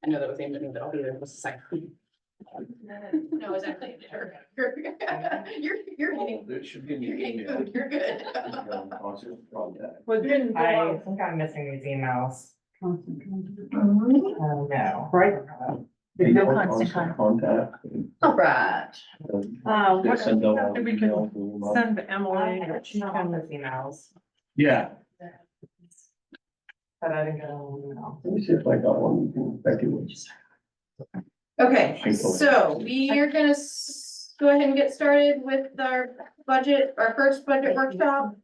know that was aimed at me, but I'll be there with the second. No, it's actually, you're getting, It should be in the you're getting email. food, you're good. Well, didn't I think I'm missing these emails. Oh, no. Right. Hey, No constant contact. All right. They What send out we can email. send to Emily, I that don't she know can, those emails, Yeah, but I didn't get an email. let me see if I got one. Becky was. Okay, so we are gonna go ahead and get started with our budget, our first budget workshop.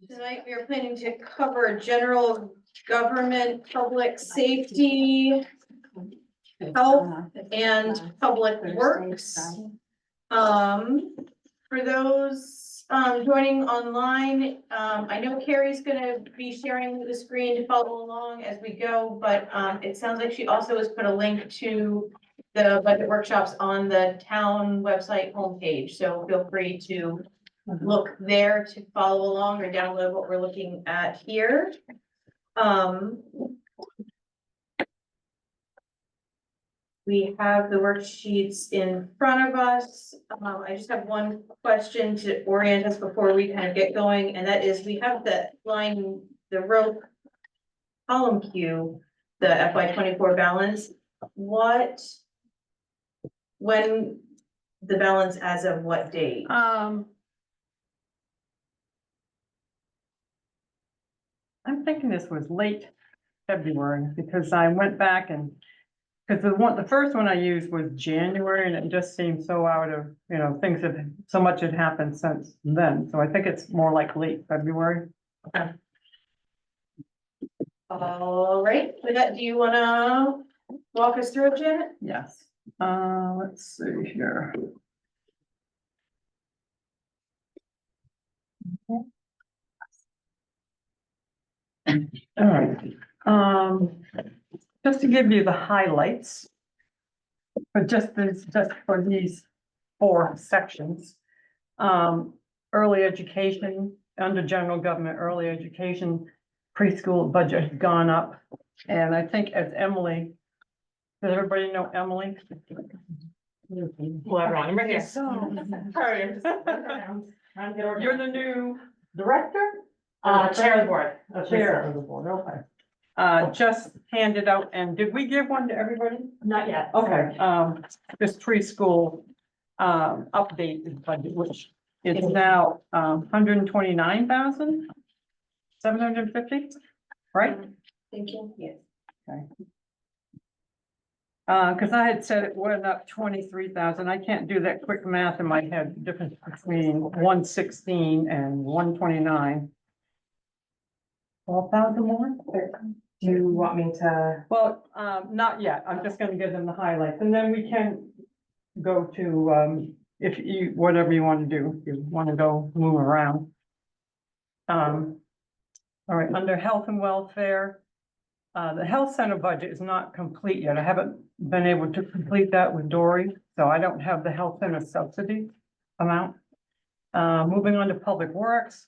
Tonight, we are planning to cover general government, public safety, health, and public works. For those, joining online, I know Carrie's gonna be sharing the screen to follow along as we go, but, it sounds like she also has put a link to the budget workshops on the town website homepage, so feel free to look there to follow along or download what we're looking at here. We have the worksheets in front of us. I just have one question to orient us before we kind of get going, and that is, we have the line, the row column Q, the FY 24 balance. When the balance as of what date? I'm thinking this was late February, because I went back and, because the first one I used was January, and it just seemed so out of, things have, so much had happened since then, so I think it's more like late February. All right, with that, do you wanna walk us through it, Janet? Yes, let's see here. All right, just to give you the highlights. But just for these 4 sections. Early education, under general government, early education, preschool budget has gone up. And I think as Emily, does everybody know Emily? Well, everyone, I'm right here. Sorry, I'm just running around. You're the new director? Chair of the board. Chair of the board, okay. Just handed out, and did we give one to everybody? Not yet. Okay, this preschool, update budget, which is now, 129,750, right? Thank you. Yes. Cause I had said it went up 23,000. I can't do that quick math in my head, difference between 116 and 129. 12,000 more? Do you want me to? Well, not yet. I'm just gonna give them the highlights, and then we can go to, if you, whatever you want to do, if you want to go move around. All right, under health and welfare, the health center budget is not complete yet. I haven't been able to complete that with Dory, so I don't have the health center subsidy amount. Moving on to public works,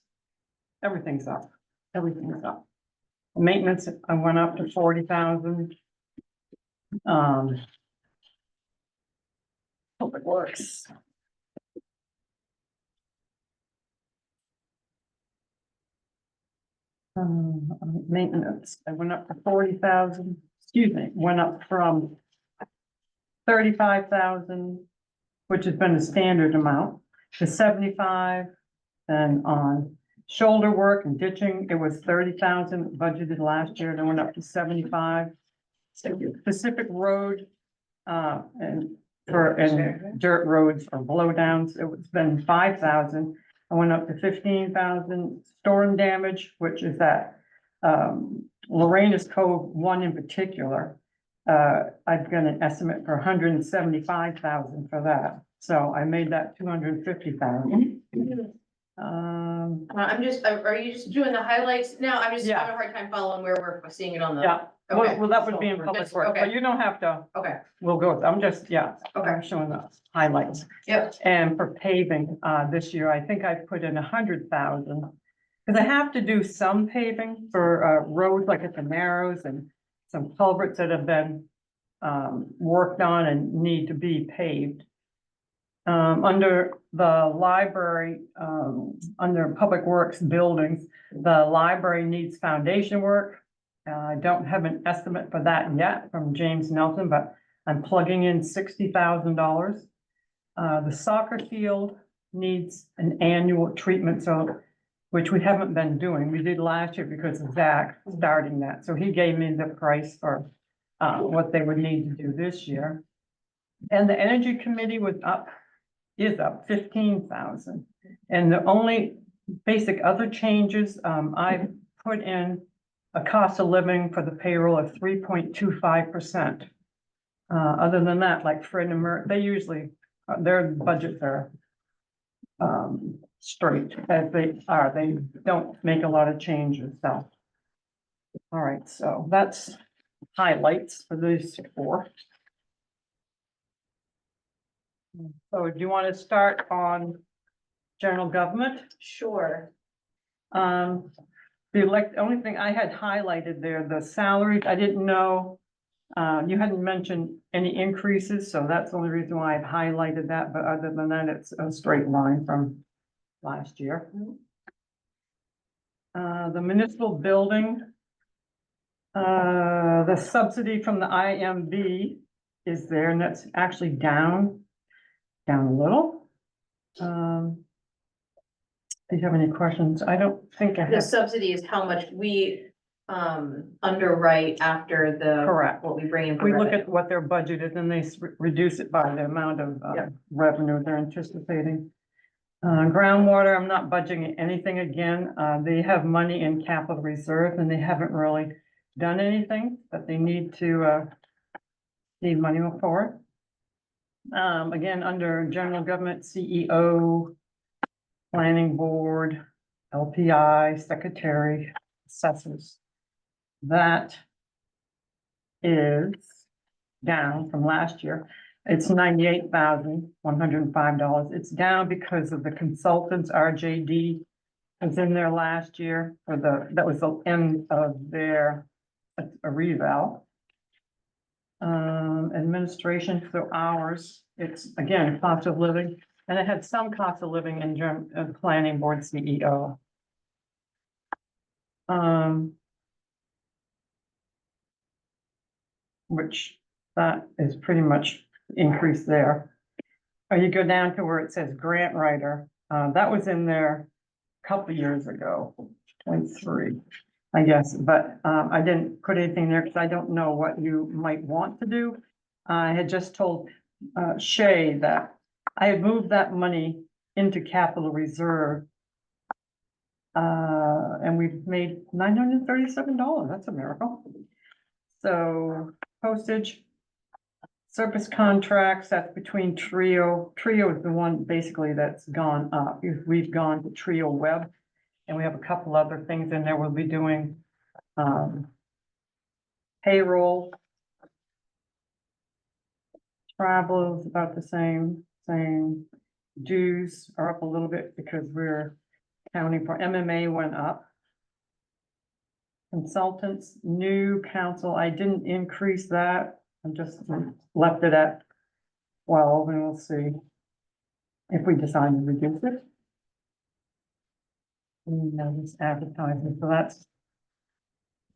everything's up. Everything's up. Maintenance, I went up to 40,000. Public works. Maintenance, I went up to 40,000, excuse me, went up from 35,000, which has been a standard amount, to 75, and on shoulder work and ditching, it was 30,000 budgeted last year, and it went up to 75. Pacific Road, and dirt roads or blowdowns, it's been 5,000. I went up to 15,000. Storm damage, which is that, Lorena's Cove 1 in particular. I've got an estimate for 175,000 for that, so I made that 250,000. I'm just, are you just doing the highlights now? I'm just Yeah. having a hard time following where we're seeing it on the. Yeah, Okay. well, that would be in public Just- works, okay. but you don't have to, Okay, we'll go, I'm just, yeah, Okay. I'm showing the highlights. yep, And for paving, this year, I think I put in 100,000. Because I have to do some paving for roads like at the Narrows and some culverts that have been worked on and need to be paved. Under the library, under Public Works buildings, the library needs foundation work. I don't have an estimate for that yet from James Nelson, but I'm plugging in $60,000. The soccer field needs an annual treatment, so, which we haven't been doing. We did last year because of Zach starting that, so he gave me the price for what they would need to do this year. And the Energy Committee is up 15,000. And the only basic other changes, I've put in a cost of living for the payroll of 3.25%. Other than that, like Fred and Mert, they usually, their budgets are straight as they are. They don't make a lot of changes, so. All right, so that's highlights for these four. So do you want to start on general government? Sure. The only thing I had highlighted there, the salaries, I didn't know, you hadn't mentioned any increases, so that's the only reason why I've highlighted that, but other than that, it's a straight line from last year. The municipal building, the subsidy from the IMB is there, and that's actually down a little. Do you have any questions? I don't think I The have. subsidy is how much we underwrite after the. Correct. What we bring in. for We look revenue. at what their budget is and they reduce it by the amount of Yep. revenue they're anticipating. Groundwater, I'm not budgeting anything again. They have money in capital reserve and they haven't really done anything, but they need to need money for it. Again, under general government, CEO, planning board, LPI, secretary, assessors. That is down from last year. It's $98,105. It's down because of the consultants, RJD was in there last year for that was the end of their a reval. Administration for hours, it's again, cost of living, and it had some cost of living in planning board CEO. Which that is pretty much increased there. Or you go down to where it says grant writer, that was in there a couple years ago, 23. I guess, but I didn't put anything there because I don't know what you might want to do. I had just told Shay that I had moved that money into capital reserve. And we've made $937. That's a miracle. So postage, service contracts, that's between Trio. Trio is the one basically that's gone up. We've gone to Trio Web. And we have a couple other things in there. We'll be doing payroll. Travel is about the same. Dues are up a little bit because we're counting for MMA went up. Consultants, new council, I didn't increase that. I just left it at 12 and we'll see if we decide to reduce it. This advertising, so that's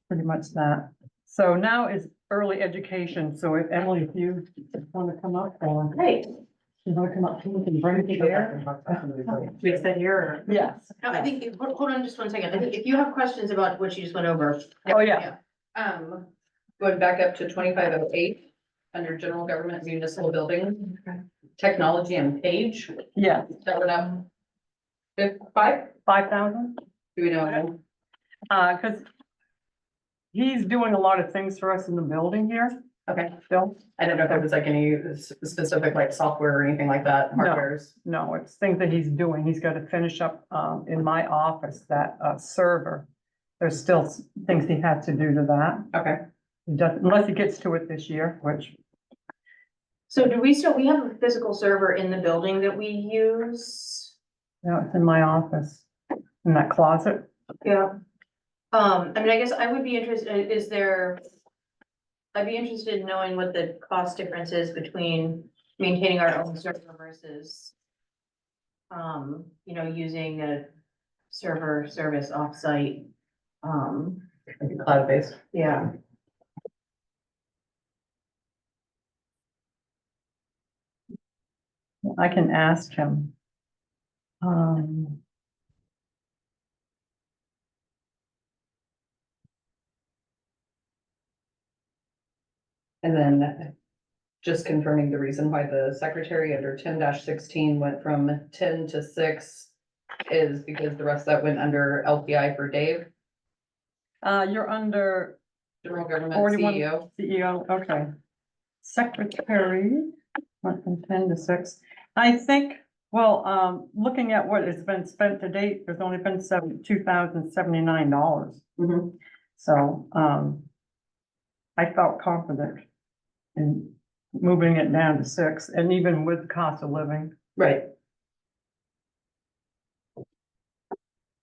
pretty much that. So now is early education. So if Emily, if you want to come up or Great. you want to come up, you can bring it there. We sit here Yes. No, I think, hold on just one second. I think if you have questions about what you just went over. Oh, yeah. Going back up to 2508, under general government municipal building, technology and page, Yeah, that went up 5, 5,000. do we know? Because he's doing a lot of things for us in the building here. Okay, Still, I didn't know if there was like any specific like software or anything like that, No. hardwares. no, it's things that he's doing. He's got to finish up in my office, that server. There's still things he had to do to that. Okay, He does, unless he gets to it this year, which, So do we have a physical server in the building that we use? you know, it's in my office, in that closet. Yeah. I mean, I guess I would be interested, I'd be interested in knowing what the cost difference is between maintaining our own server versus, using a server service offsite. Cloud-based. Yeah. I can ask him. And then just confirming the reason why the secretary under 10-16 went from 10 to 6 is because the rest of that went under LPI for Dave, You're under general government 41. CEO. CEO, okay. Secretary, went from 10 to 6. I think, well, looking at what has been spent to date, there's only been $2,079. Mhm. So, I felt confident in moving it down to 6, and even with cost of living. Right.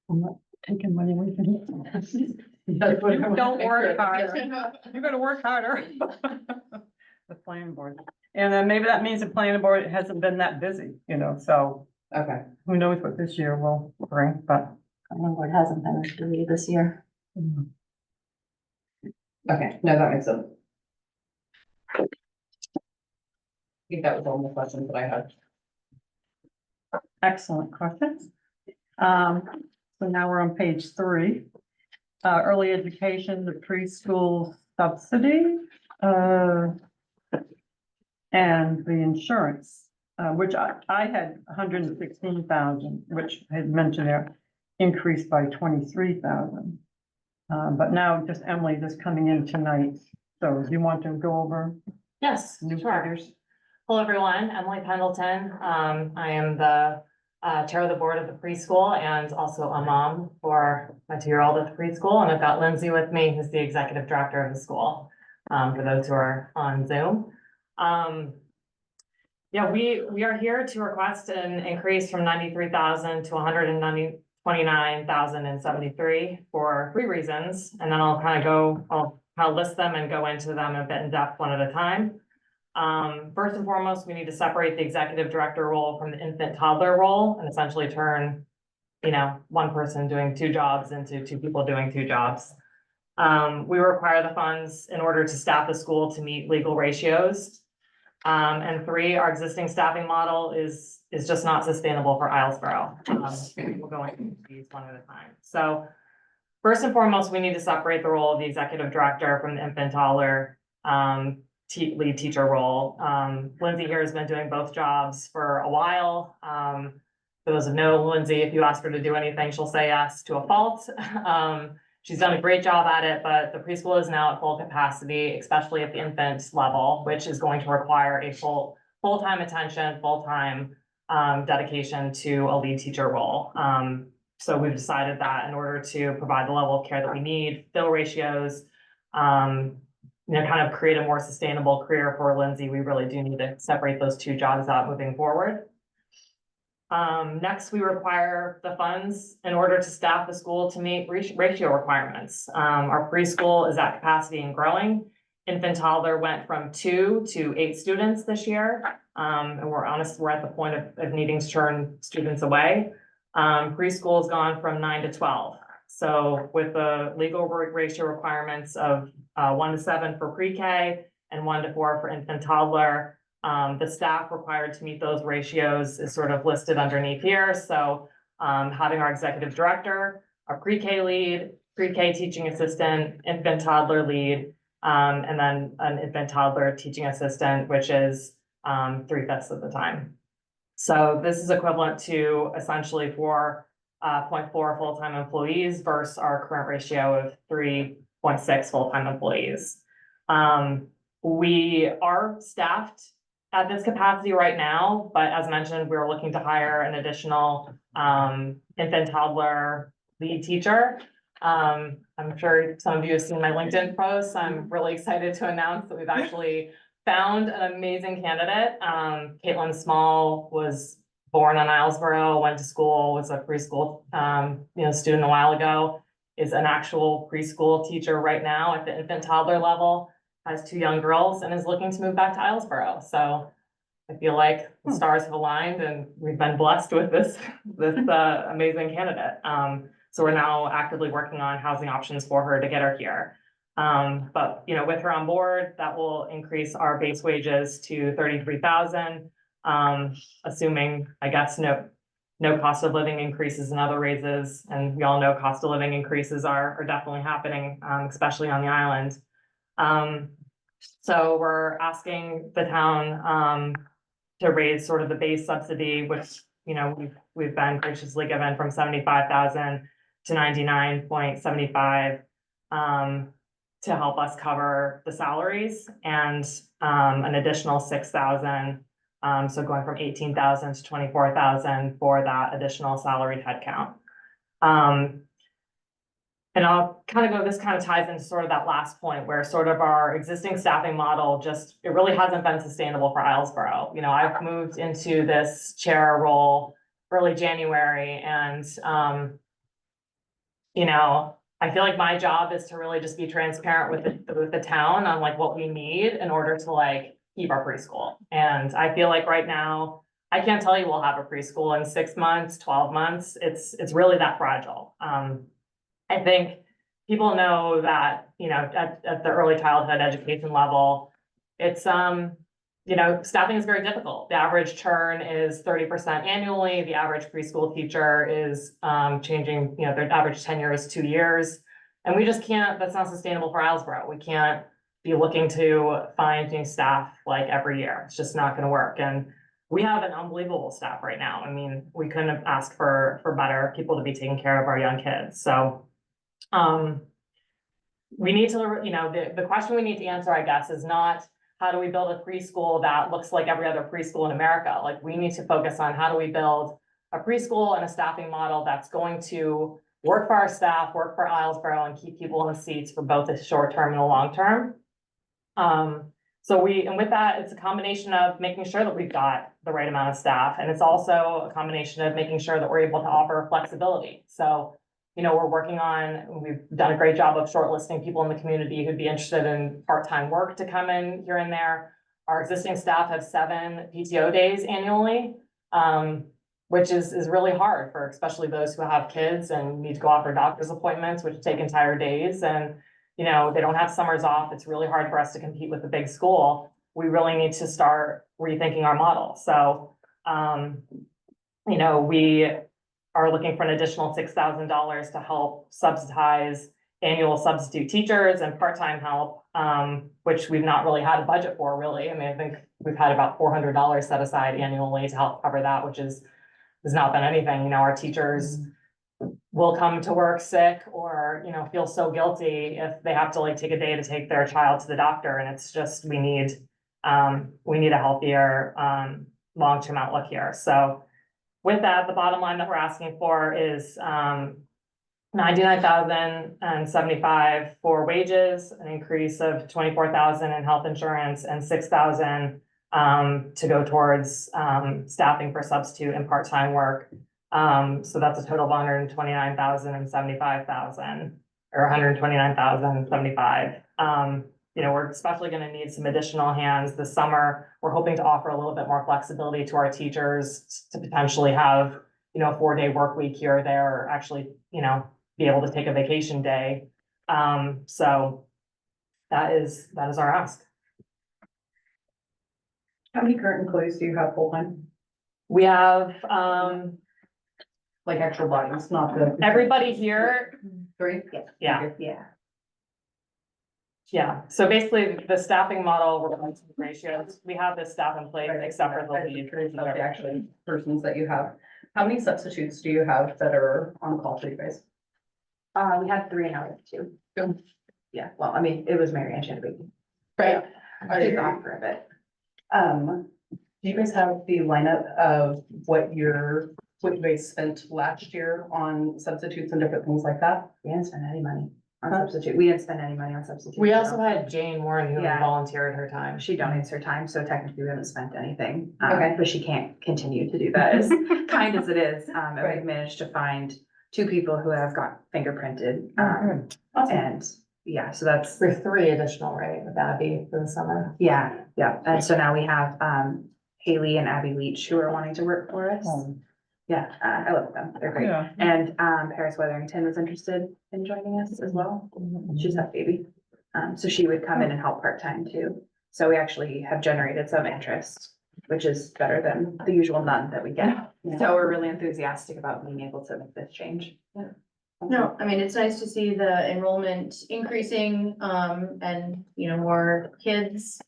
I'm not taking money away from you. That's what I You wanna don't make work sure. harder. You gotta work harder. The planning board. And then maybe that means the planning board hasn't been that busy, so Okay, who knows what this year will bring, but. Planning board hasn't been as busy this year. okay, no, that makes sense. I think that was all the questions that I had. Excellent questions. So now we're on page 3. Early education, the preschool subsidy, and the insurance, which I had 116,000, which I had mentioned there, increased by 23,000. But now just Emily just coming in tonight. So do you want to go over Yes, new sure. figures? Hello, everyone. Emily Pendleton. I am the chair of the board of the preschool and also a mom for my 2-year-old at the preschool. And I've got Lindsay with me, who's the executive director of the school, for those who are on Zoom. Yeah, we are here to request an increase from 93,000 to 129,073 for 3 reasons. And then I'll kind of list them and go into them a bit in depth one at a time. First and foremost, we need to separate the executive director role from the infant toddler role and essentially turn, one person doing 2 jobs into 2 people doing 2 jobs. We require the funds in order to staff the school to meet legal ratios. And 3, our existing staffing model is just not sustainable for Islesboro. We'll go into these one at a time. So first and foremost, we need to separate the role of the executive director from the infant toddler lead teacher role. Lindsay here has been doing both jobs for a while. For those who know Lindsay, if you ask her to do anything, she'll say yes to a fault. She's done a great job at it, but the preschool is now at full capacity, especially at the infant level, which is going to require a full-time attention, full-time dedication to a lead teacher role. So we've decided that in order to provide the level of care that we need, fill ratios, kind of create a more sustainable career for Lindsay, we really do need to separate those 2 jobs out moving forward. Next, we require the funds in order to staff the school to meet ratio requirements. Our preschool is at capacity and growing. Infant toddler went from 2 to 8 students this year. And we're at the point of needing to turn students away. Preschool has gone from 9 to 12. So with the legal ratio requirements of 1 to 7 for pre-K and 1 to 4 for infant toddler, the staff required to meet those ratios is sort of listed underneath here. So having our executive director, our pre-K lead, pre-K teaching assistant, infant toddler lead, and then an infant toddler teaching assistant, which is 3/5 of the time. So this is equivalent to essentially 4.4 full-time employees versus our current ratio of 3.6 full-time employees. We are staffed at this capacity right now, but as mentioned, we're looking to hire an additional infant toddler lead teacher. I'm sure some of you have seen my LinkedIn posts. I'm really excited to announce that we've actually found an amazing candidate. Caitlin Small was born in Islesboro, went to school, was a preschool, student a while ago, is an actual preschool teacher right now at the infant toddler level, has 2 young girls and is looking to move back to Islesboro. So I feel like the stars have aligned and we've been blessed with this amazing candidate. So we're now actively working on housing options for her to get her here. But with her on board, that will increase our base wages to 33,000. Assuming, I guess, no cost of living increases and other raises, and we all know cost of living increases are definitely happening, especially on the island. So we're asking the town to raise sort of the base subsidy, which we've been graciously given from 75,000 to 99.75 to help us cover the salaries, and an additional 6,000. So going from 18,000 to 24,000 for that additional salaried headcount. And I'll kind of go, this kind of ties into sort of that last point where sort of our existing staffing model it really hasn't been sustainable for Islesboro. I've moved into this chair role early January, and I feel like my job is to really just be transparent with the town on like what we need in order to like keep our preschool. And I feel like right now, I can't tell you we'll have a preschool in 6 months, 12 months. It's really that fragile. I think people know that, at the early childhood education level, it's, staffing is very difficult. The average churn is 30% annually. The average preschool teacher is changing, their average tenure is 2 years. And we just can't, that's not sustainable for Islesboro. We can't be looking to find new staff like every year. It's just not gonna work. And we have an unbelievable staff right now. I mean, we couldn't have asked for better people to be taking care of our young kids. So we need to, the question we need to answer, I guess, is not how do we build a preschool that looks like every other preschool in America? Like, we need to focus on how do we build a preschool and a staffing model that's going to work for our staff, work for Islesboro, and keep people in the seats for both the short term and the long term. And with that, it's a combination of making sure that we've got the right amount of staff, and it's also a combination of making sure that we're able to offer flexibility. So, we've done a great job of shortlisting people in the community who'd be interested in part-time work to come in here and there. Our existing staff have 7 PTO days annually, which is really hard for especially those who have kids and need to go out for doctor's appointments, which take entire days. And, they don't have summers off. It's really hard for us to compete with the big school. We really need to start rethinking our model. So, we are looking for an additional $6,000 to help subsidize annual substitute teachers and part-time help, which we've not really had a budget for, really. I mean, I think we've had about $400 set aside annually to help cover that, which has not been anything. Our teachers will come to work sick or, feel so guilty if they have to like take a day to take their child to the doctor. And it's just, we need a healthier, long-term outlook here. So with that, the bottom line that we're asking for is, $99,075 for wages, an increase of $24,000 in health insurance, and $6,000 to go towards staffing for substitute and part-time work. So that's a total of $129,000 and $75,000, or $129,075. We're especially going to need some additional hands this summer. We're hoping to offer a little bit more flexibility to our teachers to potentially have, a 4-day work week here or there, or actually, be able to take a vacation day. So that is our ask. How many current employees do you have full-time? We have, Like actual bodies, not the. everybody here. 3? Yeah. Yeah. Yeah, so basically the staffing model, we're going to the ratios. We have this staff in place except for the lead. The actual persons that you have. How many substitutes do you have that are on call for you guys? We had 3 and now we have 2. Good. Yeah, well, I mean, it was Mary Ann, she had a baby. Right. She's off for a bit. Do you guys have the lineup of what you guys spent last year on substitutes and different things like that? We didn't spend any money. on substitute. We didn't spend any money on substitute. We also had Jane Warren who Yeah. volunteered her time. She donates her time, so technically we haven't spent anything. Okay. But she can't continue to do that as kind as it is. And Right. we've managed to find 2 people who have got fingerprinted. good. And yeah, so that's, For 3 additional, right, with Abby for the summer. yeah. And so now we have, Haley and Abby Leach who are wanting to work for us. Yeah, I love them. They're great. Yeah. And, Paris Weatherington was interested in joining us as well. She's a baby. So she would come in and help part-time too. So we actually have generated some interest, which is better than the usual none that we get. So we're really enthusiastic about being able to make this change. No, I mean, it's nice to see the enrollment increasing, and, you know, more kids.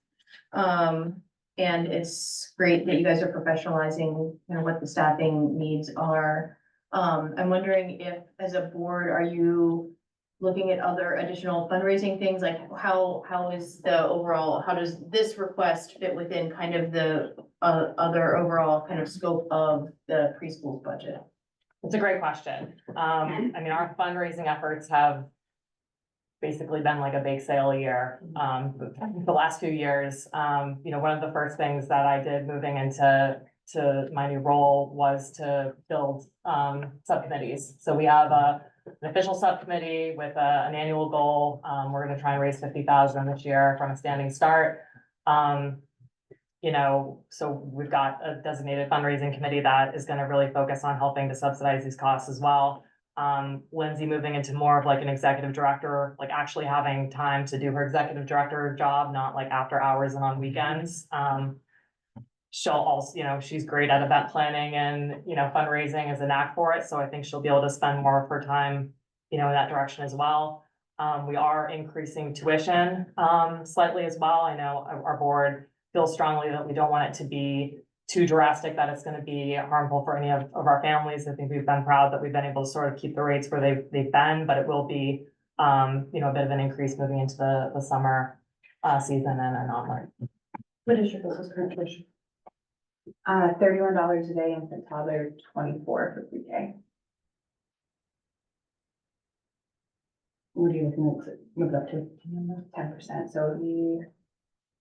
And it's great that you guys are professionalizing, you know, what the staffing needs are. I'm wondering if, as a board, are you looking at other additional fundraising things? Like how is the overall, how does this request fit within kind of the, other overall kind of scope of the preschool budget? It's a great question. I mean, our fundraising efforts have basically been like a bake sale a year. The last few years, you know, one of the first things that I did moving into my new role was to build subcommittees. So we have an official subcommittee with an annual goal. We're gonna try and raise 50,000 this year from a standing start. You know, so we've got a designated fundraising committee that is gonna really focus on helping to subsidize these costs as well. Lindsay moving into more of like an executive director, like actually having time to do her executive director job, not like after hours and on weekends. She'll also, you know, she's great at event planning and, you know, fundraising is a knack for it. So I think she'll be able to spend more of her time, you know, in that direction as well. We are increasing tuition, slightly as well. I know our board feels strongly that we don't want it to be too drastic, that it's gonna be harmful for any of our families. I think we've been proud that we've been able to sort of keep the rates where they've been, but it will be, you know, a bit of an increase moving into the summer, season and onward. What is your business current tuition? $31 a day, infant toddler, 24 for pre-K. What do you think it move up to? 10%, so it'd be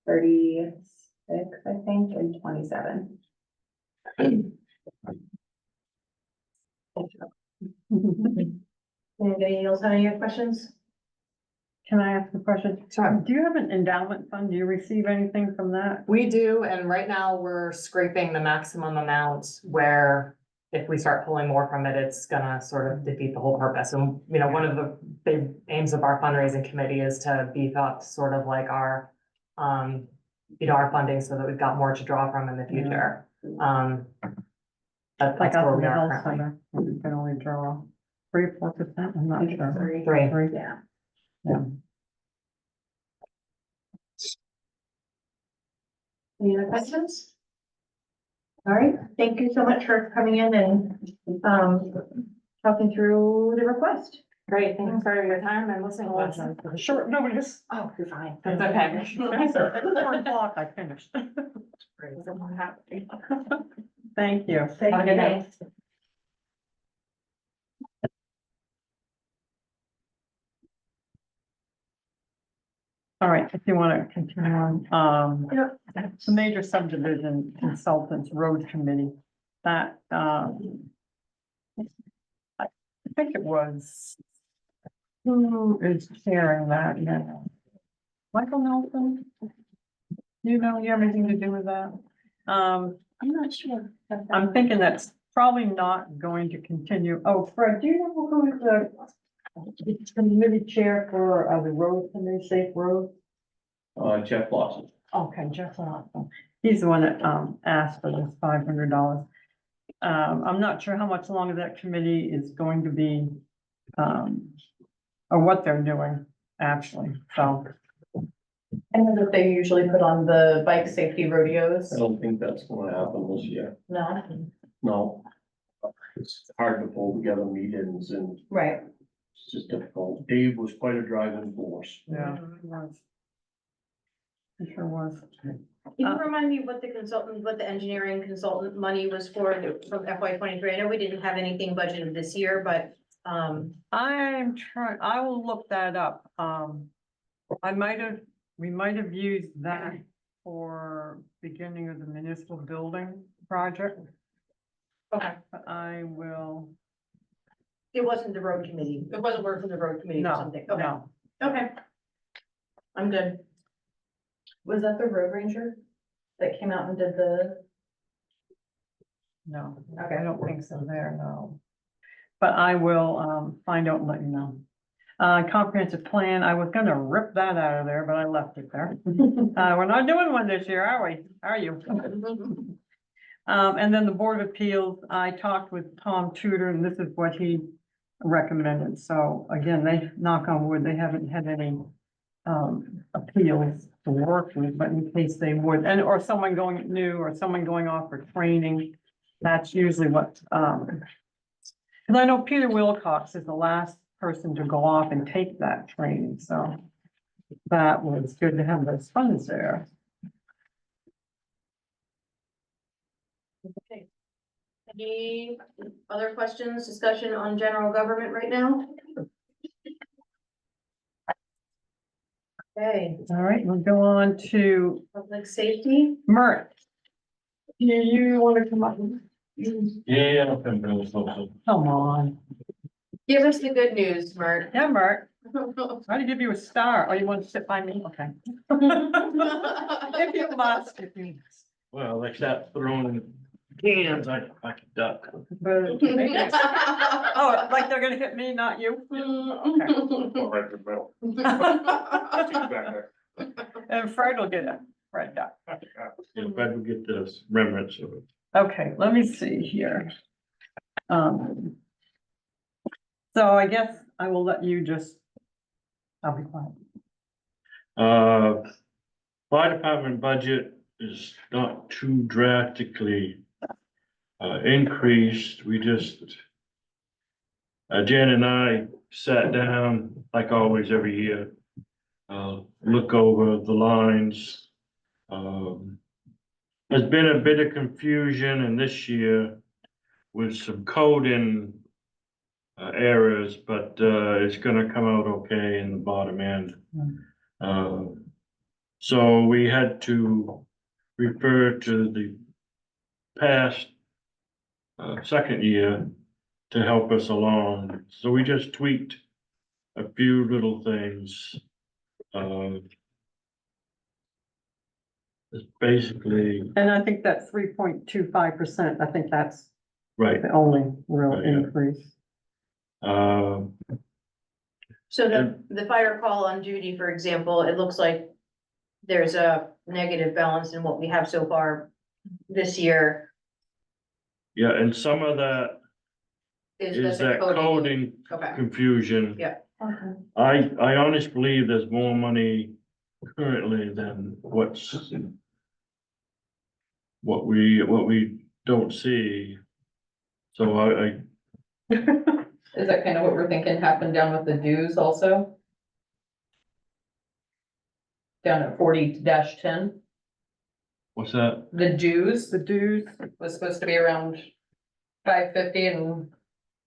36, I think, and 27. Anybody else have any other questions? Can I ask a question? Sure. Do you have an endowment fund? Do you receive anything from that? We do, and right now we're scraping the maximum amount where if we start pulling more from it, it's gonna sort of defeat the whole purpose. And, you know, one of the big aims of our fundraising committee is to beef up sort of like our, you know, our funding so that we've got more to draw from in the future. That's Like where out in we the are health currently. center, you can only draw 3 or 4%, I'm not sure. Three. Yeah. Yeah. Any other questions? All right, thank you so much for coming in and, talking through the request. Great, thanks for your time and listening to us. Short notice. Oh, you're fine. That's okay. 4 o'clock, I finished. Thank you. Have a good night. All right, if you want to continue on, Yep. the major subdivision consultants road committee, that, I think it was, who is chairing that now? Michael Nelson? You know, you have anything to do with that? I'm not sure. I'm thinking that's probably not going to continue. Oh, Fred, do you know who is the committee chair for the road committee, safe road? Jeff Lawson. Okay, Jeff Lawson. He's the one that asked for this $500. I'm not sure how much longer that committee is going to be, or what they're doing, actually, so. I know that they usually put on the bike safety rodeos. I don't think that's gonna happen this year. No, No. It's hard to pull together meetings and right. it's just difficult. Dave was quite a driving force. Yeah, it was. It sure was. Can you remind me what the engineering consultant money was for from FY 23? I know we didn't have anything budgeted this year, but I will look that up. We might have used that for beginning of the municipal building project, Okay. but I will, It wasn't the road committee. It wasn't work from the road committee or no, something. Okay. no. Okay. I'm good. Was that the road ranger that came out and did the? No, Okay. I don't think so there, no. But I will, find out and let you know. Comprehensive plan, I was gonna rip that out of there, but I left it there. We're not doing one this year, are we? Are you? And then the Board of Appeals, I talked with Tom Tudor, and this is what he recommended. So again, they, knock on wood, they haven't had any appeals to work with, but in case they would, and, or someone going new, or someone going off for training, that's usually what, and I know Peter Wilcox is the last person to go off and take that training, so that was good to have those funds there. Okay. Any other questions, discussion on general government right now? Okay, All right, we'll go on to public safety. Mert. You want to come up? Yeah, I'm gonna something. Come on. Give us the good news, Mert. Yeah, Mert, try to give you a star. Oh, you want to sit by me? Okay. If you must, if you must. Well, like that throwing cans, I can duck. But- Oh, like they're gonna hit me, not you? Right in the middle. Back there. And Fred will get a red dot. If I would get this remnants of it. Okay, let me see here. So I guess I will let you just, I'll be quiet. Fire department budget is not too drastically increased. We just Jan and I sat down, like always every year, look over the lines. There's been a bit of confusion in this year with some coding errors, but it's gonna come out okay in the bottom end. So we had to refer to the past second year to help us along. So we just tweaked a few little things. It's basically, And I think that 3.25%, I think that's right, the only real Oh, yeah. increase. So the fire call on duty, for example, it looks like there's a negative balance in what we have so far this year. yeah, and some of that is the that coding Okay. confusion. Yeah. I honestly believe there's more money currently than what we don't see. So I Is that kind of what we're thinking happened down with the dues also? Down at 40-10, what's that? the dues The dues, was supposed to be around 550 and,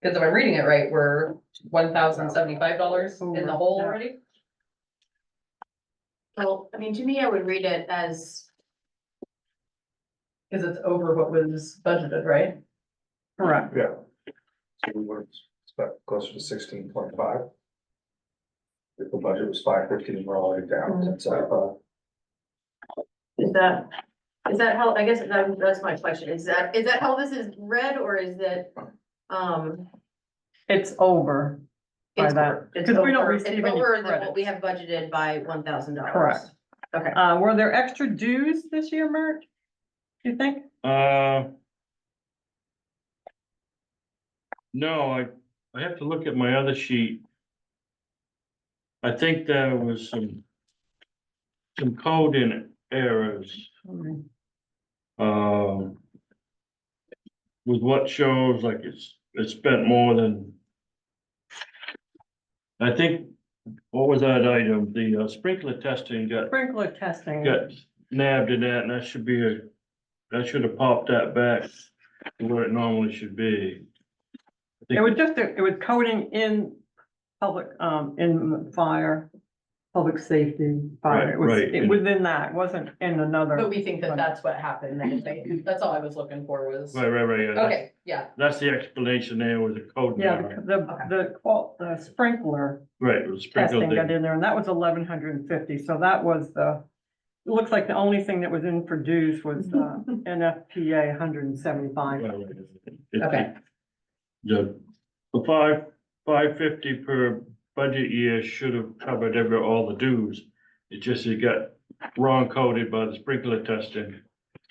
because if I'm reading it right, we're $1,075 in the hole Yeah. already. Well, I mean, to me, I would read it as, Because it's over what was budgeted, right? correct. Yeah. So we would expect closer to 16.5. If the budget was 550, we're already down to 75. is that how, I guess that's my question. Is that how this is read or is it, It's over by it's that, it's because we don't over, receive it's any over than what we credits. have budgeted by $1,000? Correct. Okay. Were there extra dues this year, Mert? Do you think? No, I have to look at my other sheet. I think there was some coding errors. With what shows like it's spent more than. I think, what was that item? The sprinkler testing got Sprinkler testing. nabbed in that, and that should have popped that back to where it normally should be. It was just, it was coding in public, in fire, public safety, fire. It was Right, it- and- within that, it wasn't in another. But we think that that's what happened, that's all I was looking for was, Right, yeah. okay, yeah, That's the explanation there with the code. Yeah, now. the sprinkler Right, it was sprinkled testing got in. in there, and that was 1,150, so that was it looks like the only thing that was introduced was the NFPA 175. Right, right. It- okay, The 550 per budget year should have covered all the dues. It just, it got wrong coded by the sprinkler testing.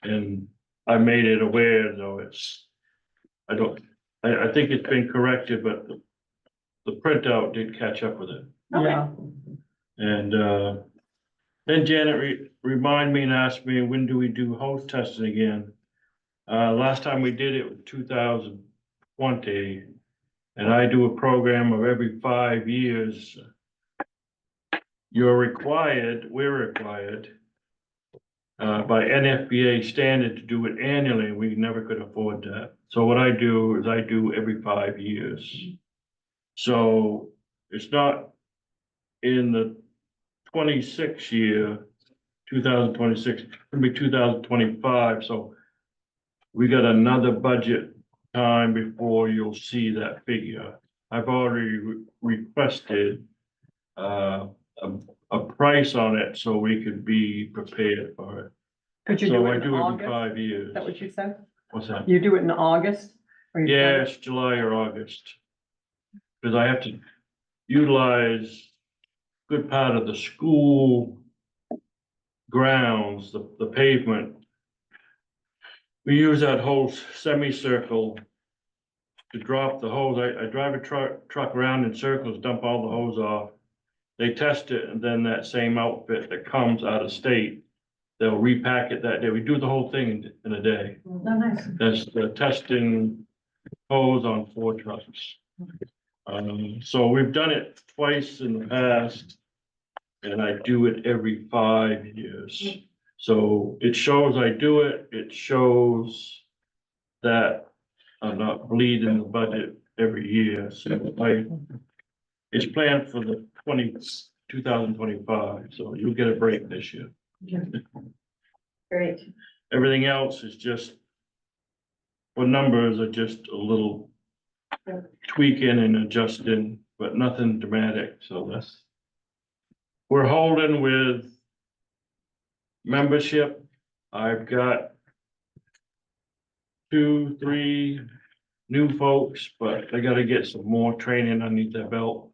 And I made it aware, though I think it's been corrected, but the printout did catch up with it. Yeah, And, then Janet remind me and asked me, when do we do hose testing again? Last time we did it was 2020. And I do a program of every 5 years. We're required, by NFPA standard to do it annually. We never could afford that. So what I do is I do every 5 years. So it's not in the 26 year, 2026, it's gonna be 2025, so we got another budget time before you'll see that figure. I've already requested a price on it so we could be prepared for it. could you So do I it in do every August? 5 Is years. that what you said? What's that? You do it in August? Or you- Yeah, it's July or August. Cause I have to utilize good part of the school grounds, the pavement. We use that whole semicircle to drop the hose. I drive a truck around in circles, dump all the hose off. They test it, and then that same outfit that comes out of state, they'll repack it that day. We do the whole thing in a day. oh, nice. That's the testing hose on 4 trucks. So we've done it twice in the past. And I do it every 5 years. So it shows I do it, it shows that I'm not bleeding the budget every year, so it's planned for the 2025, so you'll get a break this year. Great. Everything else is just, for numbers are just a little tweaking and adjusting, but nothing dramatic, so that's. We're holding with membership. I've got 2, 3 new folks, but they gotta get some more training underneath their belt.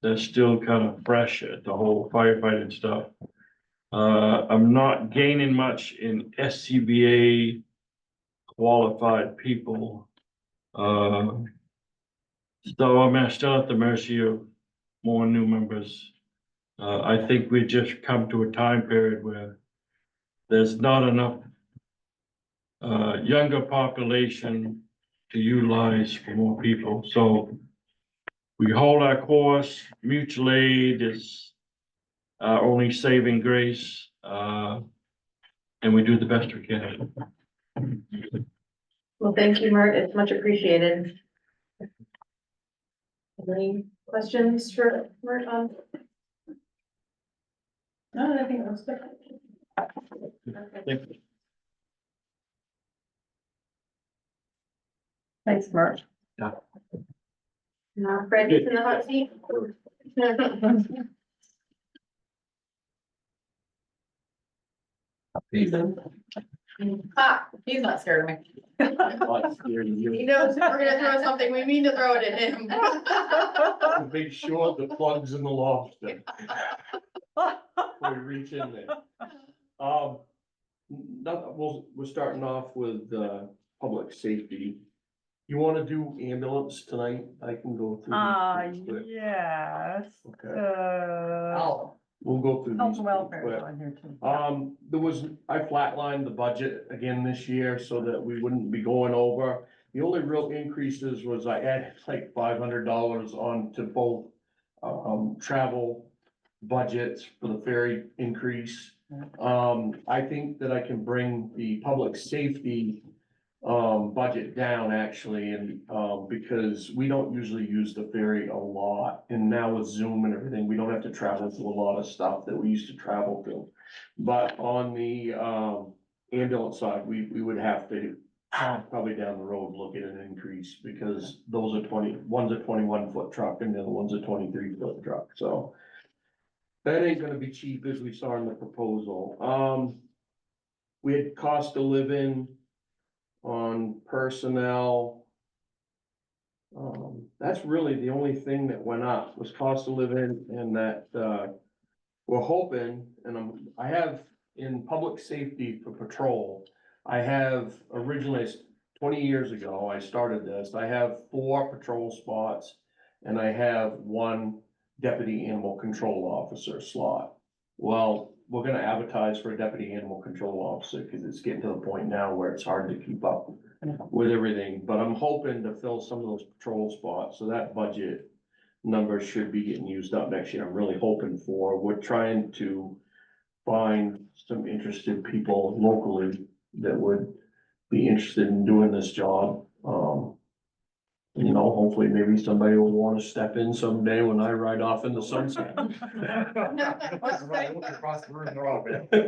They're still kind of fresh at the whole firefighting stuff. I'm not gaining much in SCBA qualified people. So I'm still at the mercy of more new members. I think we just come to a time period where there's not enough younger population to utilize for more people, so we hold our course. Mutual aid is our only saving grace, and we do the best we can. Well, thank you, Mert. It's much appreciated. Any questions for Mert on? No, I think it was good. Thank you. Thanks, Mert. Now Fred is in the hot seat. Ah, he's not scared of me. He knows if we're gonna throw something, we mean to throw it at him. Make sure the plug's in the lobster. Before we reach in there. We're starting off with, public safety. You wanna do ambulance tonight? I can go through. these pretty quick. Yes. Okay, Oh, we'll go through Health these and pretty welfare quick. is on here too. I flatlined the budget again this year so that we wouldn't be going over. The only real increases was I added like $500 on to both, travel budgets for the ferry increase. I think that I can bring the public safety, budget down actually, and, because we don't usually use the ferry a lot. And now with Zoom and everything, we don't have to travel to a lot of stuff that we used to travel to. But on the, ambulance side, we would have to probably down the road look at an increase, because those are one's a 21-foot truck and the other one's a 23-foot truck, so. That ain't gonna be cheap, as we saw in the proposal. We had cost of living on personnel. That's really the only thing that went up, was cost of living, and that, we're hoping, and I have in public safety for patrol, I have originally, 20 years ago, I started this, I have 4 patrol spots, and I have 1 deputy animal control officer slot. Well, we're gonna advertise for a deputy animal control officer, because it's getting to the point now where it's hard to keep up with everything, but I'm hoping to fill some of those patrol spots, so that budget number should be getting used up next year. I'm really hoping for, we're trying to find some interested people locally that would be interested in doing this job. You know, hopefully maybe somebody will wanna step in someday when I ride off in the sunset. Across the room, they're all bad. Is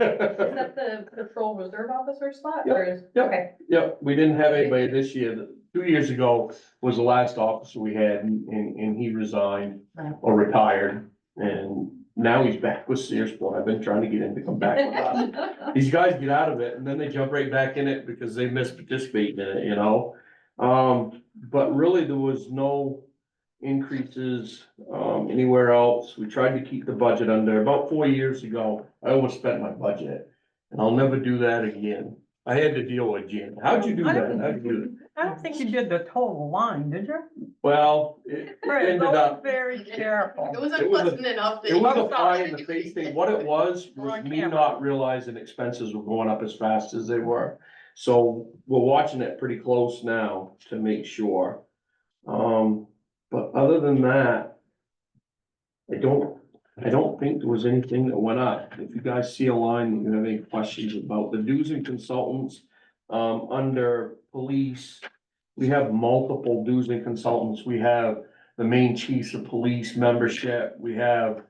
that the patrol reserve officer spot, or is? Yep. Okay. Yep, we didn't have anybody this year. 2 years ago was the last officer we had, and he resigned or retired. And now he's back with Searsport. I've been trying to get him to come back with us. These guys get out of it and then they jump right back in it because they miss participating in it, you know? But really there was no increases, anywhere else. We tried to keep the budget under. About 4 years ago, I overspent my budget, and I'll never do that again. I had to deal with Jan. How'd you do that? How'd you do it? I don't think you did the total line, did you? Well, it Right, ended up, very careful. It was It was a- unpleasant enough that. it was you a fly in the face thing. What it was On me camera. not realizing expenses were going up as fast as they were. So we're watching it pretty close now to make sure. But other than that, I don't think there was anything that went up. If you guys see a line, that you have any questions about the dues and consultants, under police, we have multiple dues and consultants. We have the main chiefs of police membership. We have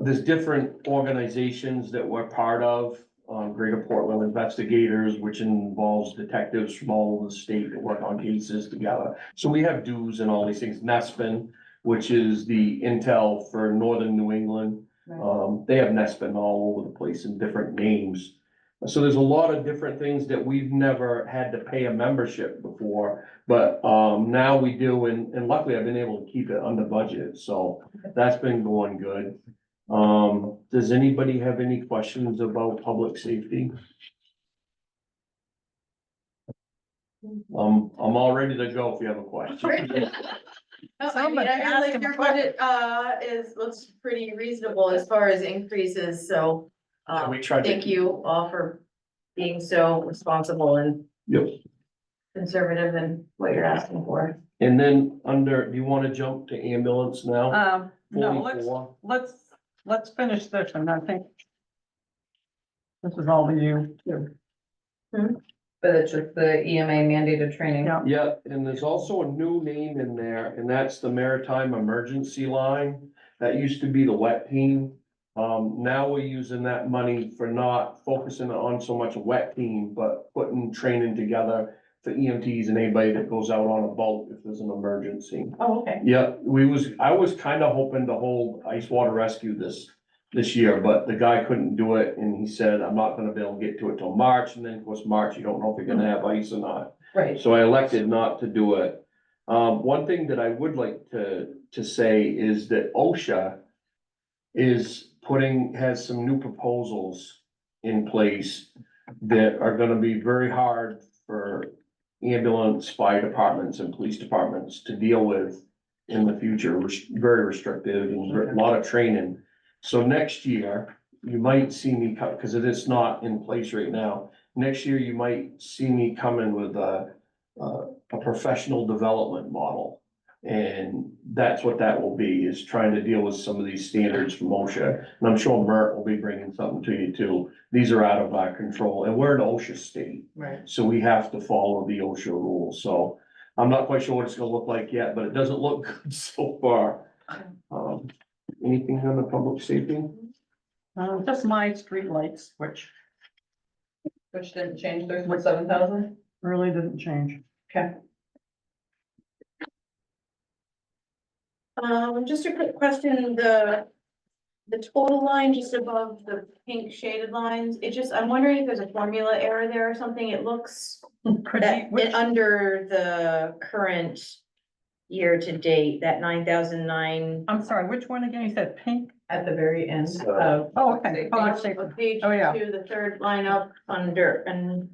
there's different organizations that we're part of. Greater Portland Investigators, which involves detectives from all over the state that work on cases together. So we have dues and all these things. NESPN, which is the intel for northern New England. They have NESPN all over the place in different names. So there's a lot of different things that we've never had to pay a membership before, but now we do, and luckily I've been able to keep it under budget, so that's been going good. Does anybody have any questions about public safety? I'm all ready to go if you have a question. No, I mean, I feel like your budget, looks pretty reasonable as far as increases, so, We tried to. thank you all for being so responsible and Yep. conservative in what you're asking for. And then do you wanna jump to ambulance now? No, 44? let's finish this, and I think this is all to you, too. But it's just the EMA mandated training. Yeah. Yeah, and there's also a new name in there, and that's the Maritime Emergency Line. That used to be the wet team. Now we're using that money for not focusing on so much a wet team, but putting training together for EMTs and anybody that goes out on a boat if there's an emergency. Oh, okay. Yeah, I was kind of hoping to hold ice water rescue this year, but the guy couldn't do it, and he said, I'm not gonna be able to get to it till March, and then of course, March, you don't know if you're gonna have ice or not. Right. So I elected not to do it. One thing that I would like to say is that OSHA has some new proposals in place that are gonna be very hard for ambulance, fire departments and police departments to deal with in the future, very restrictive and a lot of training. So next year, you might see me come, because it is not in place right now. Next year, you might see me come in with a professional development model, And that's what that will be, is trying to deal with some of these standards from OSHA. And I'm sure Mert will be bringing something to you too. These are out of our control, and we're an OSHA state, Right. so we have to follow the OSHA rules. So I'm not quite sure what it's gonna look like yet, but it doesn't look good so far. Anything on the public safety? Just my street lights, which Which didn't change, there's what, 7,000? really didn't change. Okay. Just a quick question, the total line just above the pink shaded lines, I'm wondering if there's a formula error there or something, it looks Could that, be, which, under the current year to date, that 9,009. I'm sorry, which one again? You said pink? At the very end So- of. Oh, okay. Public safety. Page Oh, yeah. 2, the third line up under, and,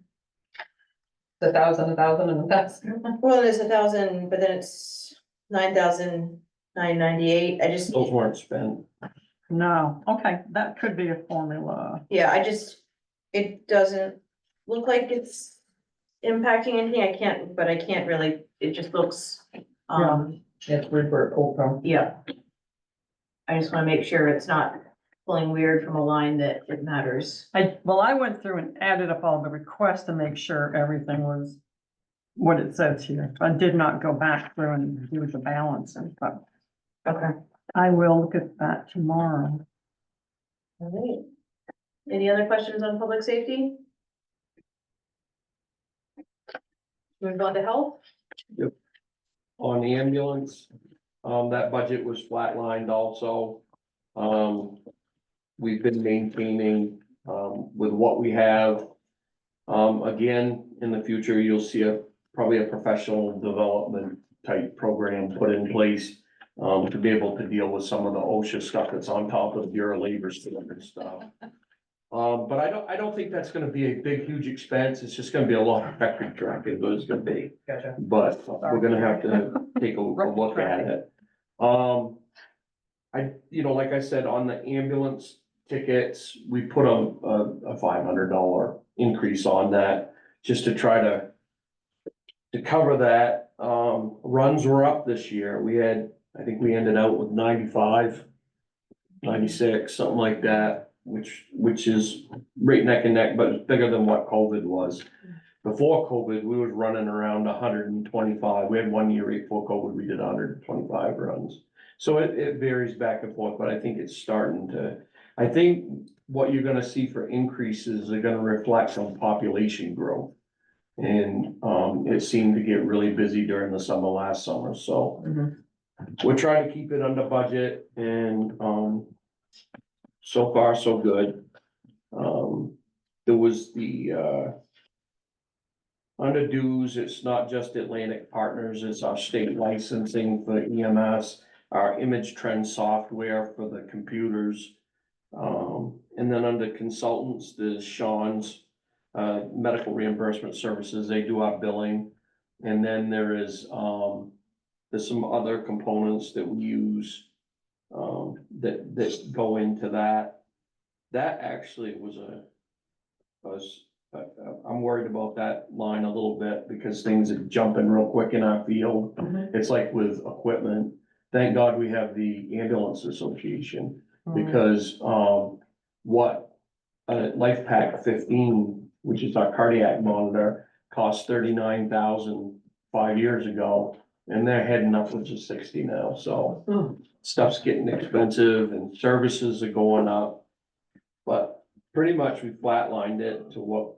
The 1,000, 1,000 and 1,000. well, there's 1,000, but then it's 9,998, Those weren't spent. No, okay, that could be a formula. yeah, it doesn't look like it's impacting anything, I can't really, it just looks, It's where it pulled from. yeah. I just wanna make sure it's not pulling weird from a line that it matters. I went through and added up all the requests to make sure everything was what it says here. I did not go back through and do the balancing, but Okay. I will look at that tomorrow. All right. Any other questions on public safety? Move on to health? On the ambulance, that budget was flatlined also. We've been maintaining, with what we have. Again, in the future, you'll see probably a professional development type program put in place. To be able to deal with some of the OSHA stuff that's on top of your labor standard stuff. But I don't think that's gonna be a big, huge expense. It's just gonna be a lot of record tracking, but it's gonna be. Gotcha. But we're gonna have to take a look at it. Like I said, on the ambulance tickets, we put a $500 increase on that, just to try to cover that. Runs were up this year. I think we ended out with 95, 96, something like that, which is right neck and neck, but it's bigger than what COVID was. Before COVID, we was running around 125. We had 1 year right before COVID, we did 125 runs. So it varies back and forth, but I think it's starting to, I think what you're gonna see for increases are gonna reflect on population growth. And, it seemed to get really busy during the summer, last summer, so. Mhm. We're trying to keep it under budget and, so far, so good. There was under dues, it's not just Atlantic Partners, it's our state licensing for EMS, our image trend software for the computers. And then under consultants, there's Sean's, medical reimbursement services, they do our billing. And then there's some other components that we use, that go into that. That actually I'm worried about that line a little bit because things are jumping real quick in our field. Mhm. It's like with equipment, thank God we have the ambulance association, Mm. because, Life Pack 15, which is our cardiac monitor, cost 39,000 5 years ago. And they're heading upwards of 60 now, so stuff's getting expensive and services are going up. But pretty much we flatlined it to what,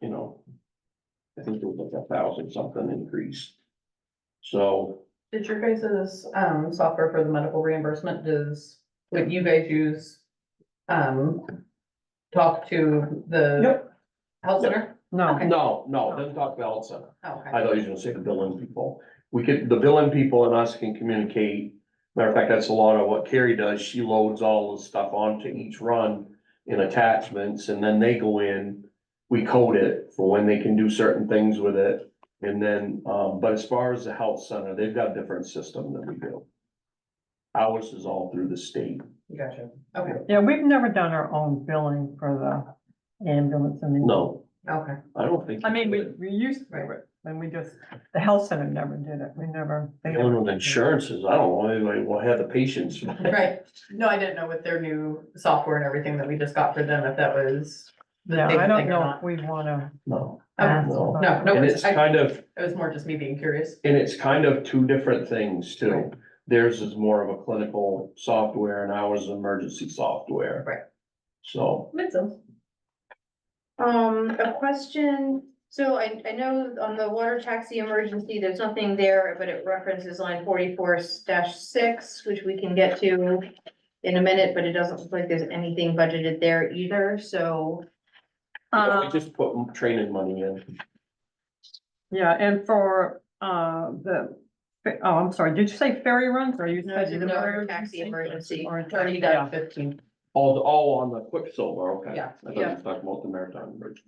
I think it was like 1,000 something increase. So, Did your guys' software for the medical reimbursement, would you guys use, talk to the Yep. health center? No, Okay. no, doesn't talk about health center. Oh, okay. I thought you were gonna say the billing people. The billing people and us can communicate. Matter of fact, that's a lot of what Carrie does. She loads all the stuff onto each run in attachments and then they go in. We code it for when they can do certain things with it. And then, but as far as the health center, they've got a different system than we do. Ours is all through the state. Gotcha. Okay. yeah, we've never done our own billing for the ambulance. I mean. No, Okay. I don't think. I mean, we used to, and we just, the health center never did it, we never. they Dealing never with did it. insurances, I don't know, anybody will have the patience. Right, no, I didn't know with their new software and everything that we just got for them, if that was the Yeah, big I don't thing or know not. if we wanna. No, Okay. no. No, no, And it's, it's I, kind of, it was more just me being curious. and it's kind of two different things too. Theirs is more of a clinical software and ours is emergency software. Right. So, Makes sense. A question, so I know on the water taxi emergency, there's nothing there, but it references line 44-6, which we can get to in a minute, but it doesn't look like there's anything budgeted there either, so. we just put training money in. Yeah, and for, I'm sorry, did you say ferry runs, or you No, said? it's a water taxi emergency. Or 30-15. All on the Quicksilver, okay. Yeah, I thought you were talking about the maritime emergency.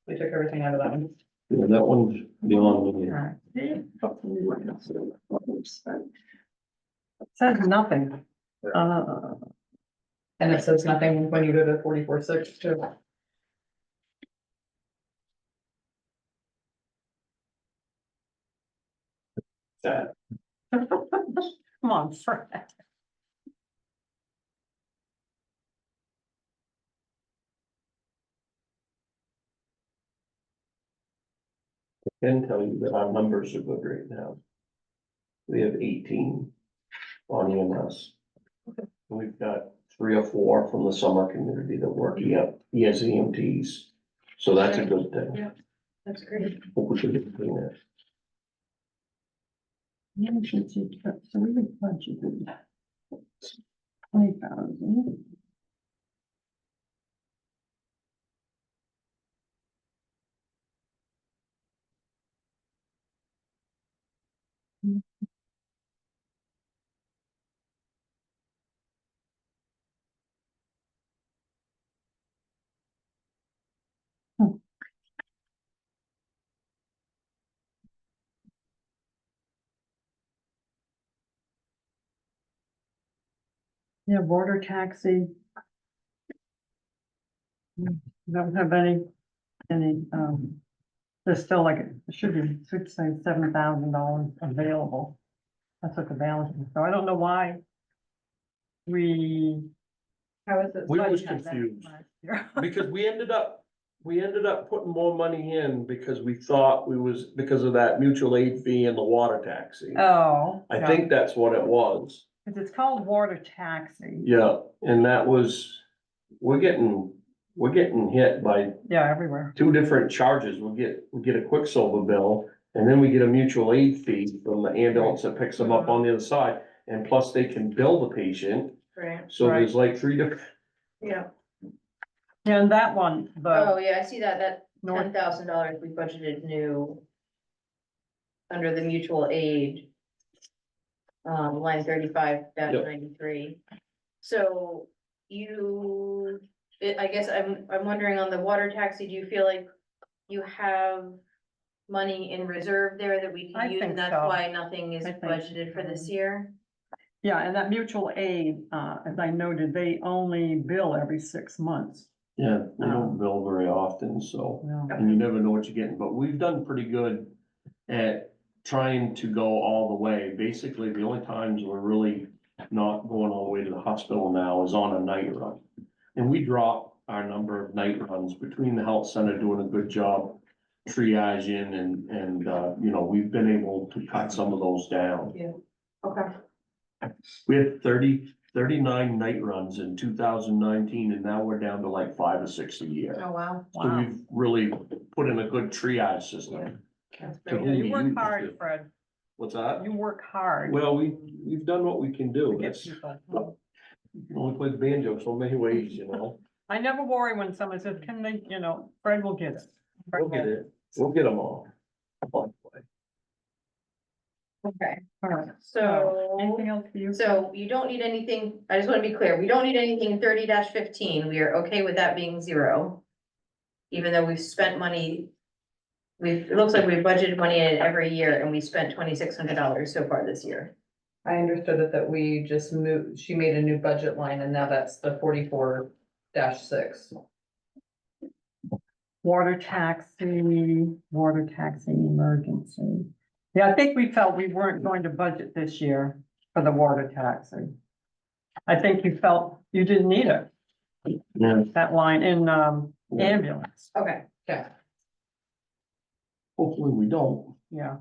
We took everything out of that one. Yeah, that one's beyond me. Alright. Says nothing. And it says nothing when you go to 44-6 too. That, Come on, Fred. can tell you that our numbers are good right now. We have 18 on EMS. We've got 3 or 4 from the summer community that work as EMTs. So that's a good thing. Yeah. That's great. Hope we can get between that. Emergency trip, so we budgeted 20,000. Yeah, border taxi. Don't have any, there's still like, it should say $7,000 available. That's what the balance is, so I don't know why. How is it? We was budgeted that confused. last year. Because we ended up putting more money in because we thought because of that mutual aid fee and the water taxi. Oh. I yeah. think that's what it was. 'Cause it's called water taxi. Yeah, and that was, we're getting hit by Yeah, everywhere. 2 different charges. We get a Quicksilver bill, and then we get a mutual aid fee from the ambulance that picks them up on the other side. And plus they can bill the patient, Right, so there's like 3 different, yeah. And that one, Oh, the yeah, I see that North, $10,000 we budgeted new under the mutual aid. Line 35-93. So I guess I'm wondering on the water taxi, do you feel like you have money in reserve there that we I can use, think and that's so. why nothing is I think budgeted for this so. year? yeah, and that mutual aid, as I noted, they only bill every 6 months. yeah, they don't bill very often, so. No. And you never know what you're getting, but we've done pretty good at trying to go all the way. Basically, the only times we're really not going all the way to the hospital now is on a night run. And we drop our number of night runs between the health center doing a good job triaging and, you know, we've been able to cut some of those down. Okay. We had 39 night runs in 2019, and now we're down to like 5 or 6 a year. Oh, wow. So Wow. we've really put in a good triage system. That's To great. who Yeah, we you work use hard, to- Fred. What's that? You work hard. Well, we've done what we can to do. get That's, people. you can only play the banjo so many ways, you know? I never worry when someone says, can they, Fred will get it. Fred We'll get will. it. We'll get them all. Okay, All right. so. Anything else for you? So you don't need anything, I just wanna be clear, we don't need anything in 30-15, we are okay with that being 0. Even though we've spent money. It looks like we've budgeted money in it every year and we spent $2,600 so far this year. I understood it that we just moved, she made a new budget line and now that's the 44-6. water taxi emergency. Yeah, I think we felt we weren't going to budget this year for the water taxi. I think you felt you didn't need it, Yeah. that line in, ambulance, Okay, yeah. Hopefully we don't. yeah.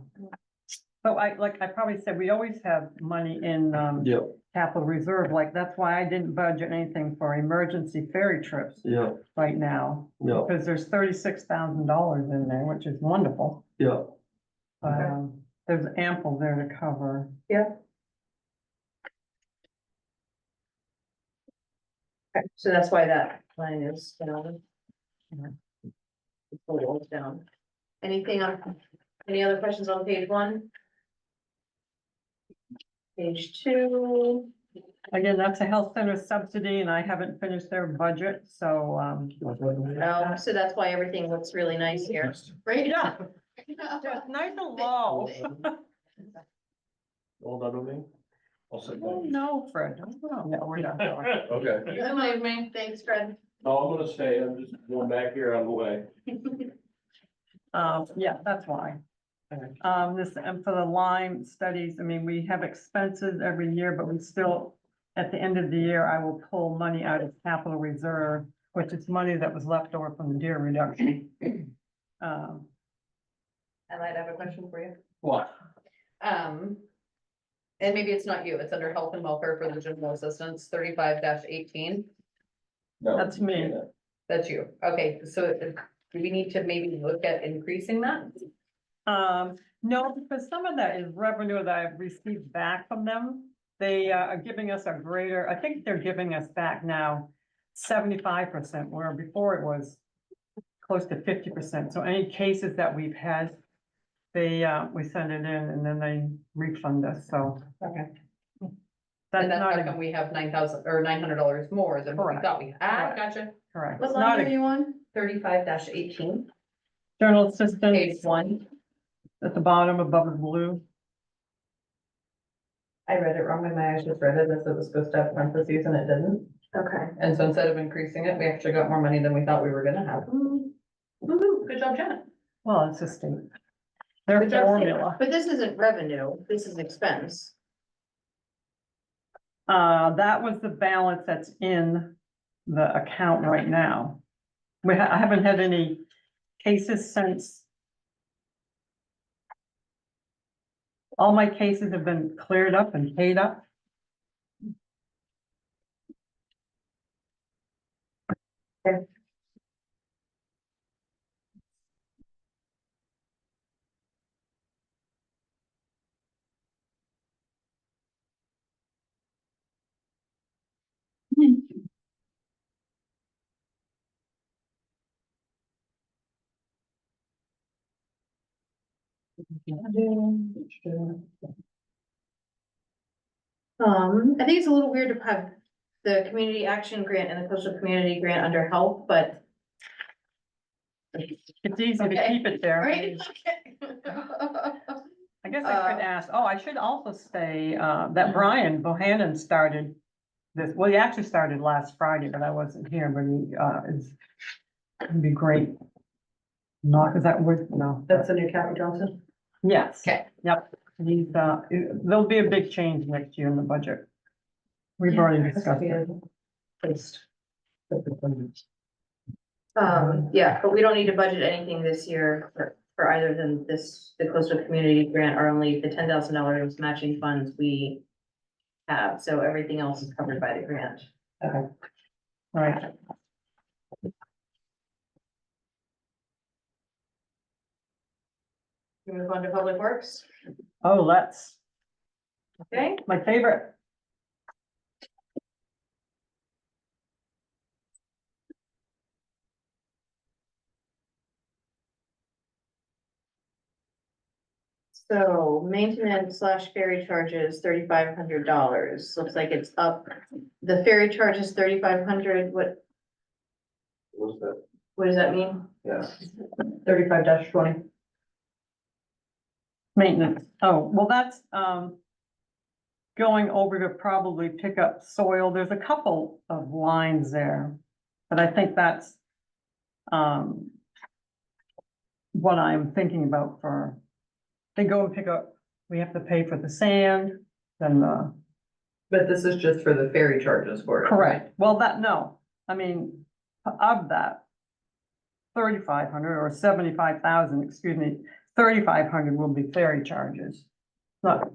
So like I probably said, we always have money in, Yeah, capital reserve, like, that's why I didn't budget anything for emergency ferry trips yeah, right now. yeah, Because there's $36,000 in there, which is wonderful. yeah. There's ample there to cover. Okay, so that's why that line is down. Totals down. Anything on, any other questions on page one? Page two, Again, that's a health center subsidy and I haven't finished their budget, so, so that's why everything looks really nice here, right? Yeah. Nice and low. All done with me? I'll sit Oh, down. no, Fred. No, we're not. Okay. Good night, man. Thanks, Fred. No, I'm gonna stay. I'm just going back here on the way. Yeah, that's why. This, and for the Lyme studies, I mean, we have expenses every year, but we still, at the end of the year, I will pull money out of capital reserve, which is money that was left over from the deer reduction. I might have a question for you. What? And maybe it's not you, it's under health and welfare for the general assistance, 35-18. No. That's me. That's you. Okay, so do we need to maybe look at increasing that? No, because some of that is revenue that I've received back from them. They are giving us a greater, I think they're giving us back now 75%, where before it was close to 50%. So any cases that we've had, they, we send it in and then they refund us, so. Okay. That's And that's not how come we have $9,000 more than what we Correct. thought we had. Correct. Gotcha. correct. What It's line not are a you on? 35-18, journal page assistance 1. at the bottom above the blue. I read it wrong in my eyes, just read it as it was supposed to have parentheses and it didn't. Okay. And so instead of increasing it, we actually got more money than we thought we were gonna have. Woo-hoo, good job, Janet. Well, it's a state. Their Good job, formula. But this isn't revenue, this is expense. That was the balance that's in the account right now. I haven't had any cases since. All my cases have been cleared up and paid up. I think it's a little weird to have the community action grant and the coastal community grant under health, but. It's easy to Okay. keep it there. Right? I guess I could ask, I should also say, that Brian Bohannon started this, well, he actually started last Friday, but I wasn't here, but he, it'd be great. Not, is that word, no. That's a new Kathy Johnson. Yes. Okay. Yep, he's, there'll be a big change next year in the budget. We've already discussed it. Yeah, but we don't need to budget anything this year for either than this, the coastal community grant, or only the $10,000 matching funds we have, so everything else is covered by the grant. Okay. Right, We move on to public works, oh, that's okay? my favorite. So maintenance / ferry charges, $3,500. Looks like it's up. The ferry charge is 3,500. What's that? What does that mean? Yeah. 35-20. Maintenance, oh, well, that's, going over to probably pick up soil, there's a couple of lines there. But I think that's, what I'm thinking about for, they go and pick up, we have to pay for the sand, then But this is just for the ferry charges for it. right? correct. Well, no, I mean, of that 3,500 or 75,000, excuse me, 3,500 will be ferry charges. Not,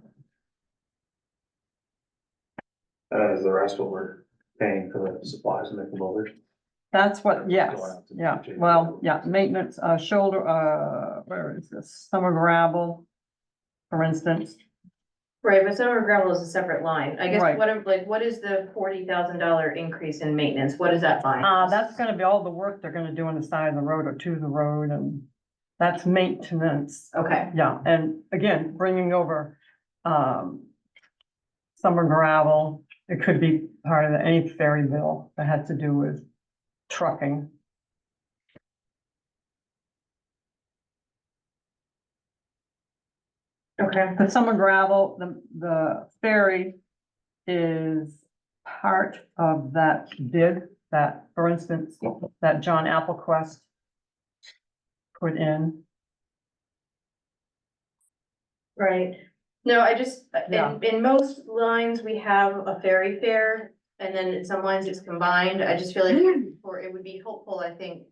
Is the rest what we're paying for the supplies and the motors? that's what, yes, yeah, well, yeah, maintenance, shoulder, where is this, summer gravel, for instance. Right, but summer gravel is a separate line. I guess Right. what is the $40,000 increase in maintenance? What is that line? That's gonna be all the work they're gonna do on the side of the road or to the road, and that's maintenance. Okay, Yeah, and again, bringing over, summer gravel, it could be part of any ferry bill that had to do with trucking. okay, The summer gravel, the ferry is part of that bid that, for instance, that John Applequest put in. right. No, I just, Yeah. in most lines, we have a ferry fare, and then in some lines it's combined. I just feel like, or it would be helpful, I think,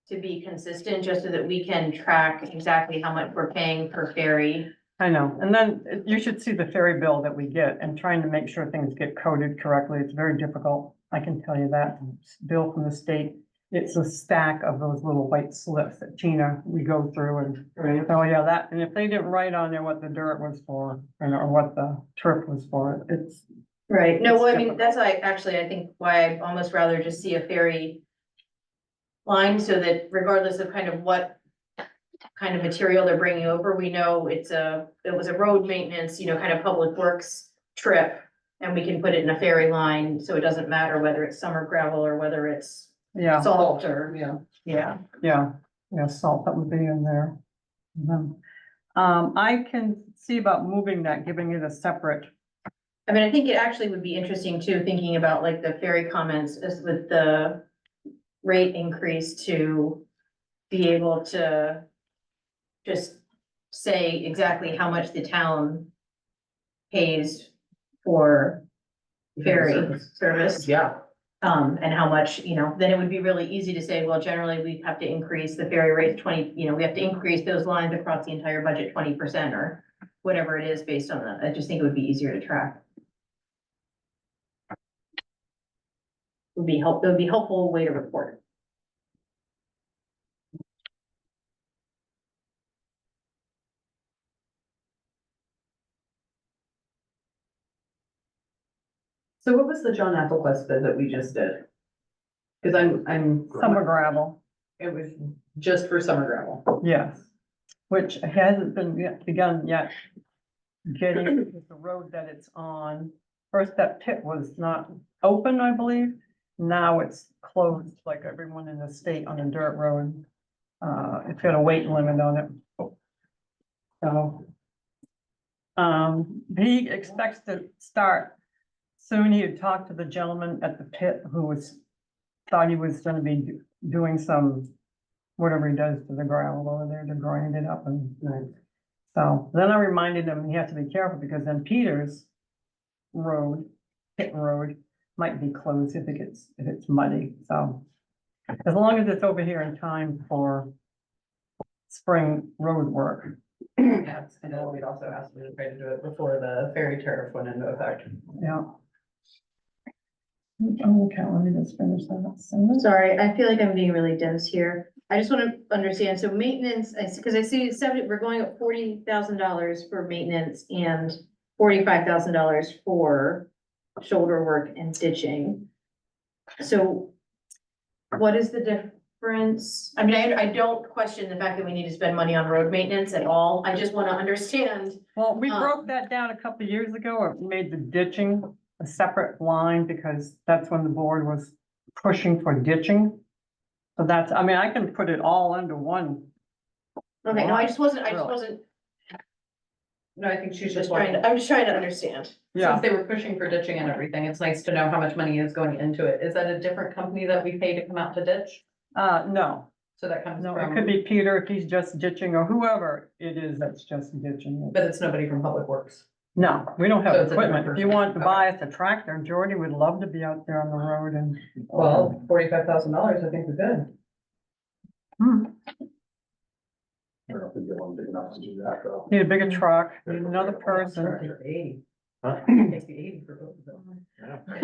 to be consistent, just so that we can track exactly how much we're paying per ferry. I know, and then you should see the ferry bill that we get and trying to make sure things get coded correctly. It's very difficult. I can tell you that. Bill from the state, it's a stack of those little white slips that Tina, we go through and, oh yeah, that, and if they didn't write on there what the dirt was for, or what the trip was for, it's, Right, no, It's well, I mean, difficult. that's like, actually, I think why I'd almost rather just see a ferry line, so that regardless of kind of what kind of material they're bringing over, we know it was a road maintenance, kind of public works trip, and we can put it in a ferry line, so it doesn't matter whether it's summer gravel or whether it's yeah, salt or, Yeah. yeah, salt that would be in there. Mhm. I can see about moving that, giving it a separate, I mean, I think it actually would be interesting too, thinking about like the ferry comments as with the rate increase, to be able to just say exactly how much the town pays for ferry service. Yeah, And how much, then it would be really easy to say, well, generally, we have to increase the ferry rate 20, we have to increase those lines across the entire budget 20%, or whatever it is based on that. I just think it would be easier to track. It would be helpful way to report it. so what was the John Applequest bid that we just did? Cause I'm, summer gravel, it was just for summer gravel. yes. Which hasn't been begun yet. Getting the road that it's on. First, that pit was not open, I believe. Now it's closed like everyone in the state on a dirt road. It's got a weight limit on it. So. He expects to start soon. He had talked to the gentleman at the pit who thought he was gonna be doing some, whatever he does to the gravel over there to grind it up and. So then I reminded him he has to be careful, because then Peters Road, Pit Road, might be closed if it's muddy, so. As long as it's over here in time for spring road work, Yes, I know we'd also asked them to try to do it before the ferry tariff went into effect. yeah. Okay, let me just finish that. So, Sorry, I feel like I'm being really dense here. I just want to understand, so maintenance, because I see we're going up $40,000 for maintenance and $45,000 for shoulder work and ditching. So what is the difference? I mean, I don't question the fact that we need to spend money on road maintenance at all. I just want to understand. well, we broke that down a couple of years ago, or made the ditching a separate line, because that's when the board was pushing for ditching. So that's, I mean, I can put it all under one. Okay, no, I just wasn't, No, I think she's just just trying wanting, to, I'm just trying to understand. Yeah, since they were pushing for ditching and everything, it's nice to know how much money is going into it. Is that a different company that we pay to come out to ditch? no. So that comes No, it could from, be Peter if he's just ditching or whoever it is that's just ditching. but it's nobody from Public Works. No, we don't So have it's a different equipment. If you person. want to buy us a tractor, Jordy would love to be out there on the road and. Well, $45,000, I think we're good. Hmm, I don't know if we get one big enough to do that though. Need a bigger truck, need another person. $80. Huh? Takes the 80 for both of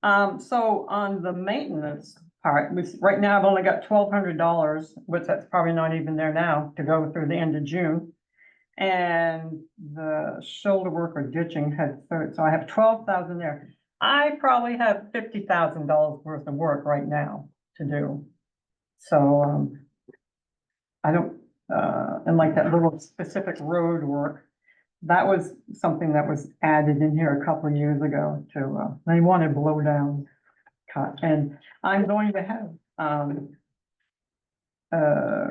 them. So on the maintenance part, right now I've only got $1,200, which that's probably not even there now, to go through the end of June. And the shoulder work or ditching had third, so I have 12,000 there. I probably have $50,000 worth of work right now to do. So, I don't, and like that little specific road work, that was something that was added in here a couple of years ago to, they wanted blow down cut, and I'm going to have,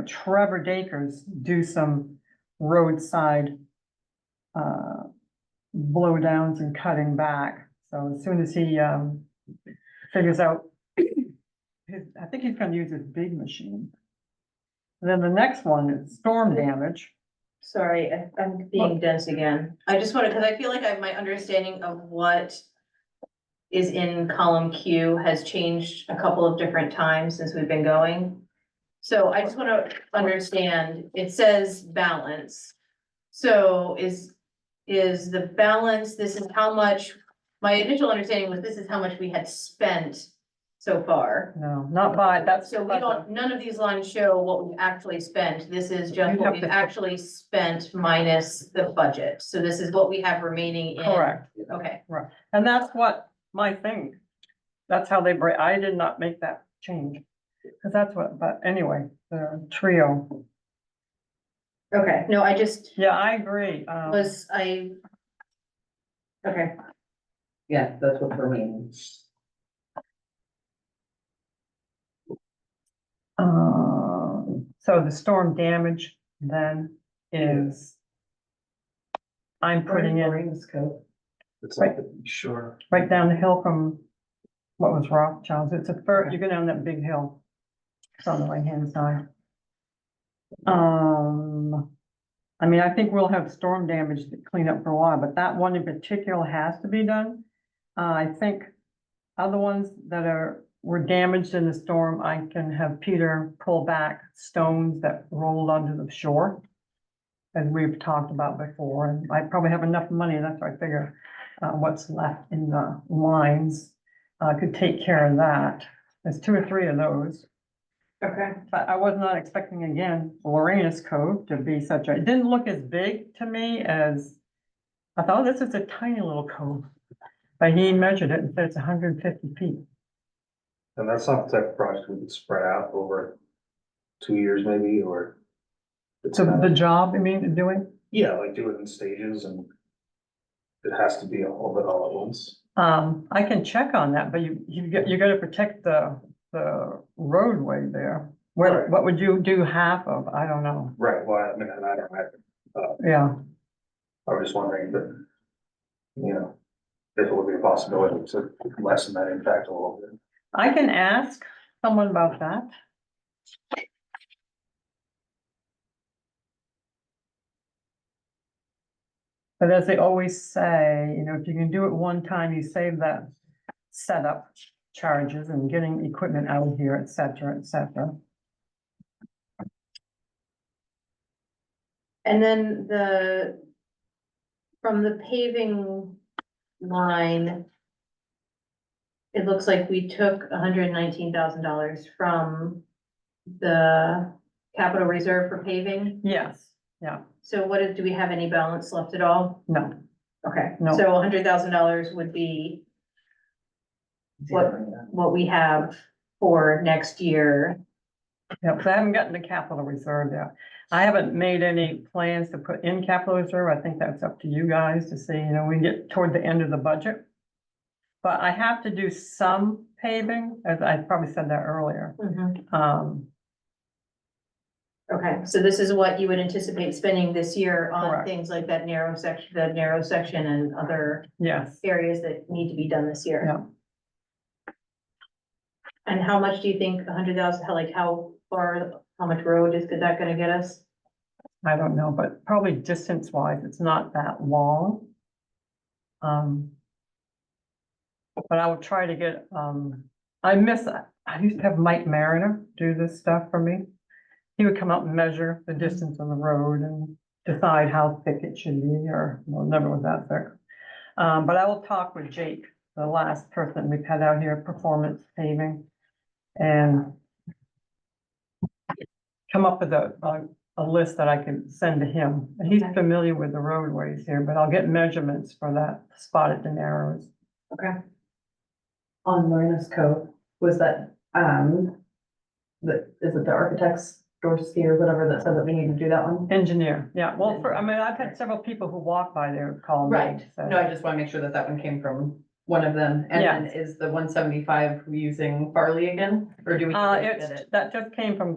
Trevor Dakers do some roadside, blow downs and cutting back. So as soon as he, figures out, I think he's gonna use his big machine. Then the next one is storm damage. Sorry, I'm being dense again. I just wanted, because I feel like my understanding of what is in column Q has changed a couple of different times since we've been going. So I just want to understand, it says balance. So is the balance, this is how much, my initial understanding was this is how much we had spent so far. No, not by, that's. So we don't, none of these lines show what we've actually spent. This is just You'd what have we've to- actually spent minus the budget. So this is what we have remaining in. Correct, Okay, and that's what my thing, that's how they break, I did not make that change. Cause that's what, but anyway, the trio, okay. No, I just yeah, I agree, okay, Yeah, that's what we're meaning. so the storm damage then is. I'm putting in Maureen's code. It's like, sure. right down the hill from what was Rothschild's. It's a first, you go down that big hill. It's on the right hand side. I mean, I think we'll have storm damage to clean up for a while, but that one in particular has to be done. I think other ones that were damaged in the storm, I can have Peter pull back stones that rolled onto the shore. As we've talked about before, and I probably have enough money, that's why I figure, what's left in the lines, could take care of that. There's 2 or 3 of those, okay. but I was not expecting again, Lorena's Cove to be such a, it didn't look as big to me as, I thought, oh, this is a tiny little cove. But he measured it and said it's 150 feet. And that's not the type of project we could spread out over 2 years maybe, or. It's So not- the job, I mean, doing, Yeah, like do it in stages and. It has to be all of it all at once. I can check on that, but you gotta protect the roadway there. Where, Right. what would you do half of? I don't know. Right, well, I mean, and I don't have, Yeah, I was just wondering that. You know, if it would be a possibility to lessen that impact a little bit. I can ask someone about that. But as they always say, you know, if you can do it one time, you save that setup charges and getting equipment out here, et cetera, et cetera. And then from the paving line, it looks like we took $119,000 from the capital reserve for paving. Yes, yeah, So do we have any balance left at all? no, Okay, No. so $100,000 would be what we have for next year. yeah, because I haven't gotten the capital reserve yet. I haven't made any plans to put in capital reserve. I think that's up to you guys to see, you know, we get toward the end of the budget. But I have to do some paving, as I probably said that earlier. Okay, so this is what you would anticipate spending this year on Correct. things like that narrow section, the narrow section and other Yes, areas that need to be done this year. yeah. And how much do you think $100,000, how or how much road is that gonna get us? I don't know, but probably distance wise, it's not that long. But I will try to get, I used to have Mike Mariner do this stuff for me. He would come up and measure the distance on the road and decide how thick it should be, or, well, it never was that thick. But I will talk with Jake, the last person we've had out here, Performance Paving, and come up with a list that I can send to him. And he's Okay. familiar with the roadways here, but I'll get measurements for that spot at the Narrows. Okay. On Marina's Cove, was that, is it the architect's Dorsey or whatever that said that we need to do that one? Engineer, yeah, well, I mean, I've had several people who walk by there call me. Right, so- no, I just wanna make sure that that one came from one of them, and then is the 175 using Farley again, or do we? need to bid it? That just came from,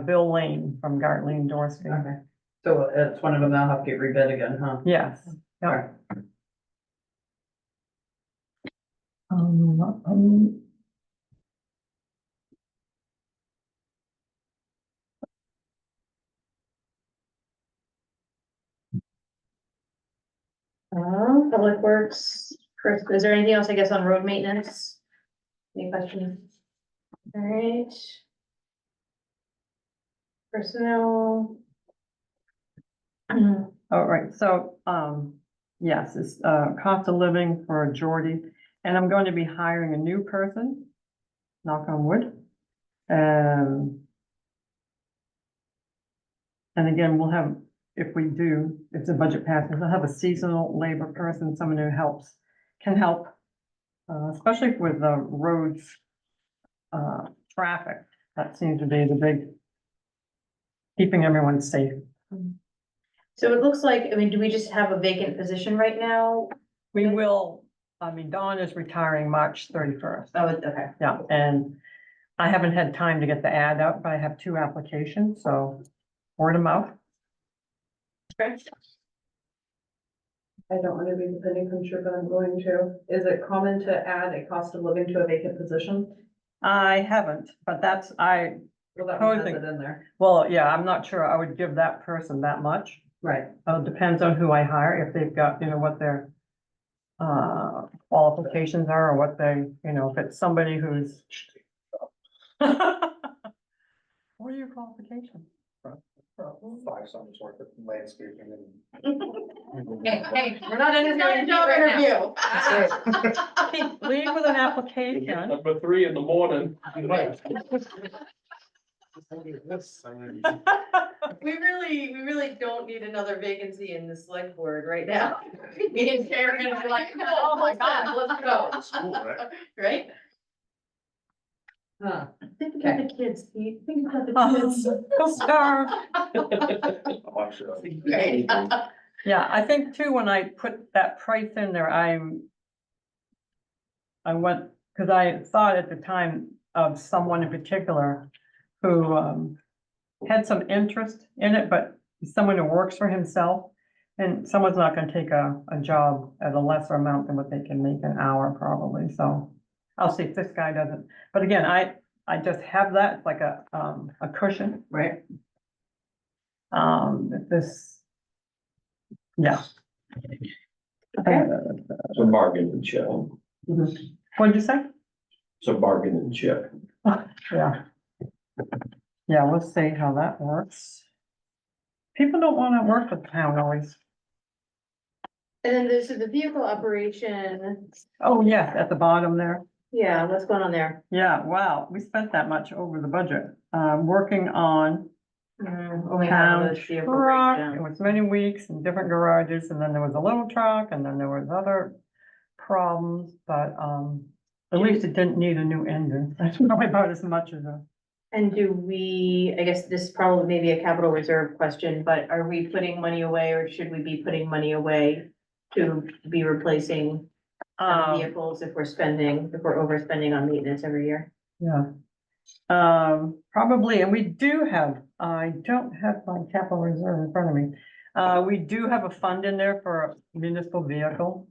Bill Lane from Gartley Dorsey. Okay, so it's one of them that'll have to get rebid again, huh? Yes. Yeah. Okay. Um, Public Works, Chris, is there anything else, I guess, on road maintenance? Any questions? All right. Personnel. All right, so, yes, it's, cost of living for Jordy, and I'm going to be hiring a new person, knock on wood. And again, we'll have, if the budget passes, I'll have a seasonal labor person, someone who can help, especially with the roads, traffic. That seems to be the big, keeping everyone safe. So it looks like, I mean, do we just have a vacant position right now? We will, Dawn is retiring March 31st. Oh, okay. Yeah, and I haven't had time to get the ad out, but I have 2 applications, so word of mouth. Okay. I don't wanna be the penny pincher, but I'm going to. Is it common to add a cost of living to a vacant position? I haven't, but Well, that one has Proposing. it in there. well, yeah, I'm not sure I would give that person that much. Right. Depends on who I hire, if they've got, what their qualifications are, or what they, if it's somebody who's. What are your qualifications? 5 summers worth of landscaping and. Hey, we're not in a job interview. Leave with an application. Number 3 in the morning. We really don't need another vacancy in the select board right now. Me and Sarah are gonna be like, oh my God, let's go. School, right? Right? Huh. Think about the kids, Pete, think about the Oh, kids. Go starve. Oh, I'm sure. Right. Yeah, I think too, when I put that price in there, I went, because I thought at the time of someone in particular who had some interest in it, but someone who works for himself. And someone's not gonna take a job at a lesser amount than what they can make an hour probably, so I'll see if this guy doesn't. But again, I just have that, it's like a cushion, right? Yeah. It's a bargaining chip. What'd you say? It's a bargaining chip. Yeah. Yeah, we'll see how that works. People don't wanna work with the town always. And then this is the vehicle operation. Oh, yes, at the bottom there. Yeah, what's going on there? Yeah, wow, we spent that much over the budget, working on Only town have the vehicle truck. It breakdown. was many weeks in different garages, and then there was a little truck, and then there was other problems, but, at least it didn't need a new engine. That's probably about as much as a. And do we, I guess this probably may be a capital reserve question, but are we putting money away or should we be putting money away to be replacing vehicles if we're overspending on maintenance every year? Yeah. Probably, and we do have, I don't have my capital reserve in front of me. We do have a fund in there for a municipal vehicle.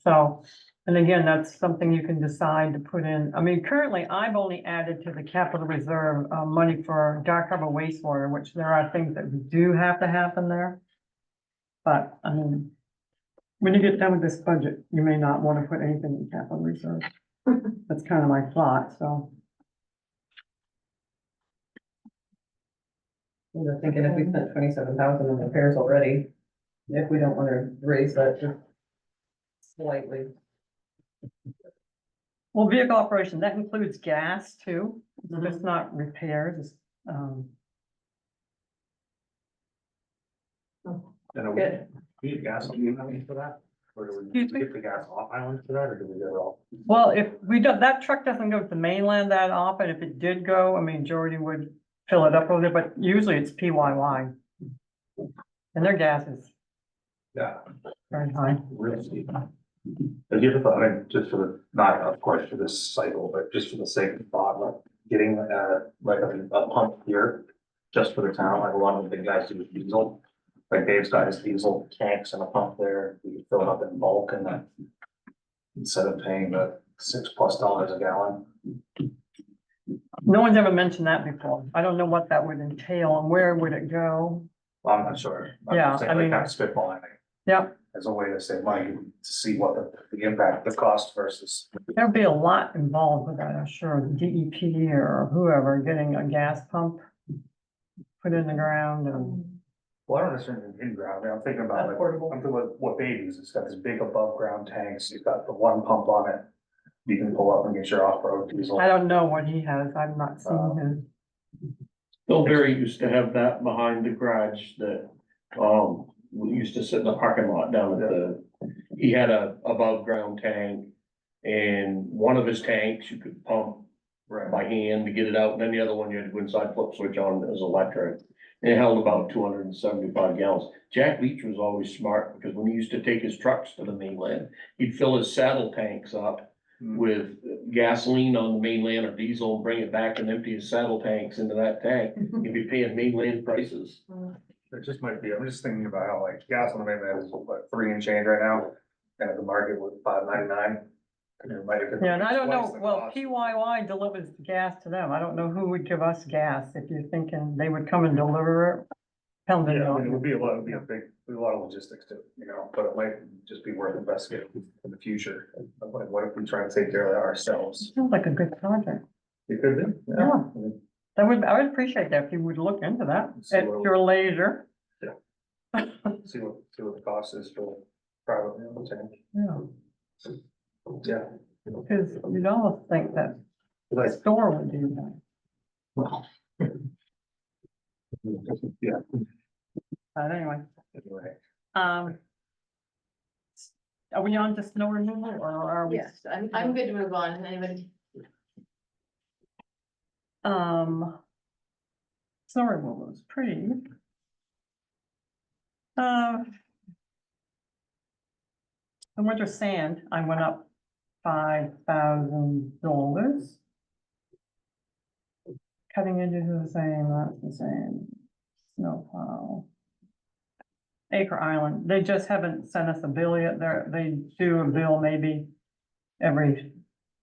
So And again, that's something you can decide to put in. I mean, currently, I've only added to the capital reserve, money for dark harbor wastewater, which there are things that do have to happen there. But, I mean, when you get done with this budget, you may not want to put anything in capital reserve. That's kind of my thought, so. I'm just thinking if we spent 27,000 on repairs already, if we don't wanna raise that just slightly. Well, vehicle operation, that includes gas too. It's just not repairs, it's, And are Good. we need gas on the island for that? Or do we Excuse me? get the gas off island for that, or do we get it all? well, if we don't, that truck doesn't go to the mainland that often. If it did go, I mean, Jordy would fill it up over there, but usually it's PYY. And their gas is Yeah. very high. Real steep. Have you ever thought, I mean, just for the, not of course for this cycle, but just for the sake of thought, like getting like a pump here. Just for the town, like a lot of the big guys do with diesel. Like Dave's got his diesel tanks and a pump there, we can fill it up in bulk and then. Instead of paying the $6+ a gallon. No one's ever mentioned that before. I don't know what that would entail and where would it go? Well, I'm not sure. I'm Yeah, just saying, I like, mean- kind of spitballing it Yep, as a way to save money, to see what the impact, the cost versus. there'd be a lot involved with that, I'm sure. DEP or whoever getting a gas pump put in the ground and, Well, I don't necessarily mean in ground, I mean, I'm thinking about like, Affordable. I'm thinking about what they use, it's got this big above ground tanks, you've got the one pump on it. You can pull up and get your off-road diesel. I don't know what he has. I've not seen his. Bill Berry used to have that behind the garage that, we used to sit in the parking lot down at the, he had a above ground tank. And one of his tanks you could pump Right. by hand to get it out, and then the other one you had to go inside, flip switch on, as electric. And it held about 275 gallons. Jack Leach was always smart, because when he used to take his trucks to the mainland, he'd fill his saddle tanks up with gasoline on the mainland or diesel, and bring it back and empty his saddle tanks into that tank. You'd be paying mainland prices. It just might be, I'm just thinking about how like gas on the mainland is what, 3 and change right now, and at the market with $5.99. And it might have been Yeah, and I don't know, twice the well, cost. PYY delivers the gas to them. I don't know who would give us gas if you're thinking they would come and deliver it. Depending Yeah, I mean, it on, would be a lot, it would be a lot of logistics too, you know, but it might just be worth investigating in the future. Like, what if we try and take care of that ourselves? sounds like a good project. It could be, Yeah. I mean, I would appreciate that if you would look into that See at what- your leisure. See what the cost is for privately owned tank. Yeah, Yeah. because you'd almost think that the Like, store would do that. well. Yeah, But anyway, anyway. are we on to snow removal or are we? Yes, I'm good to move on, anybody? Snow removal is pretty. The winter sand, I went up $5,000. Cutting edges are the same, that's the same. Snow plow. Acre Island, they just haven't sent us a bill yet. They do a bill maybe every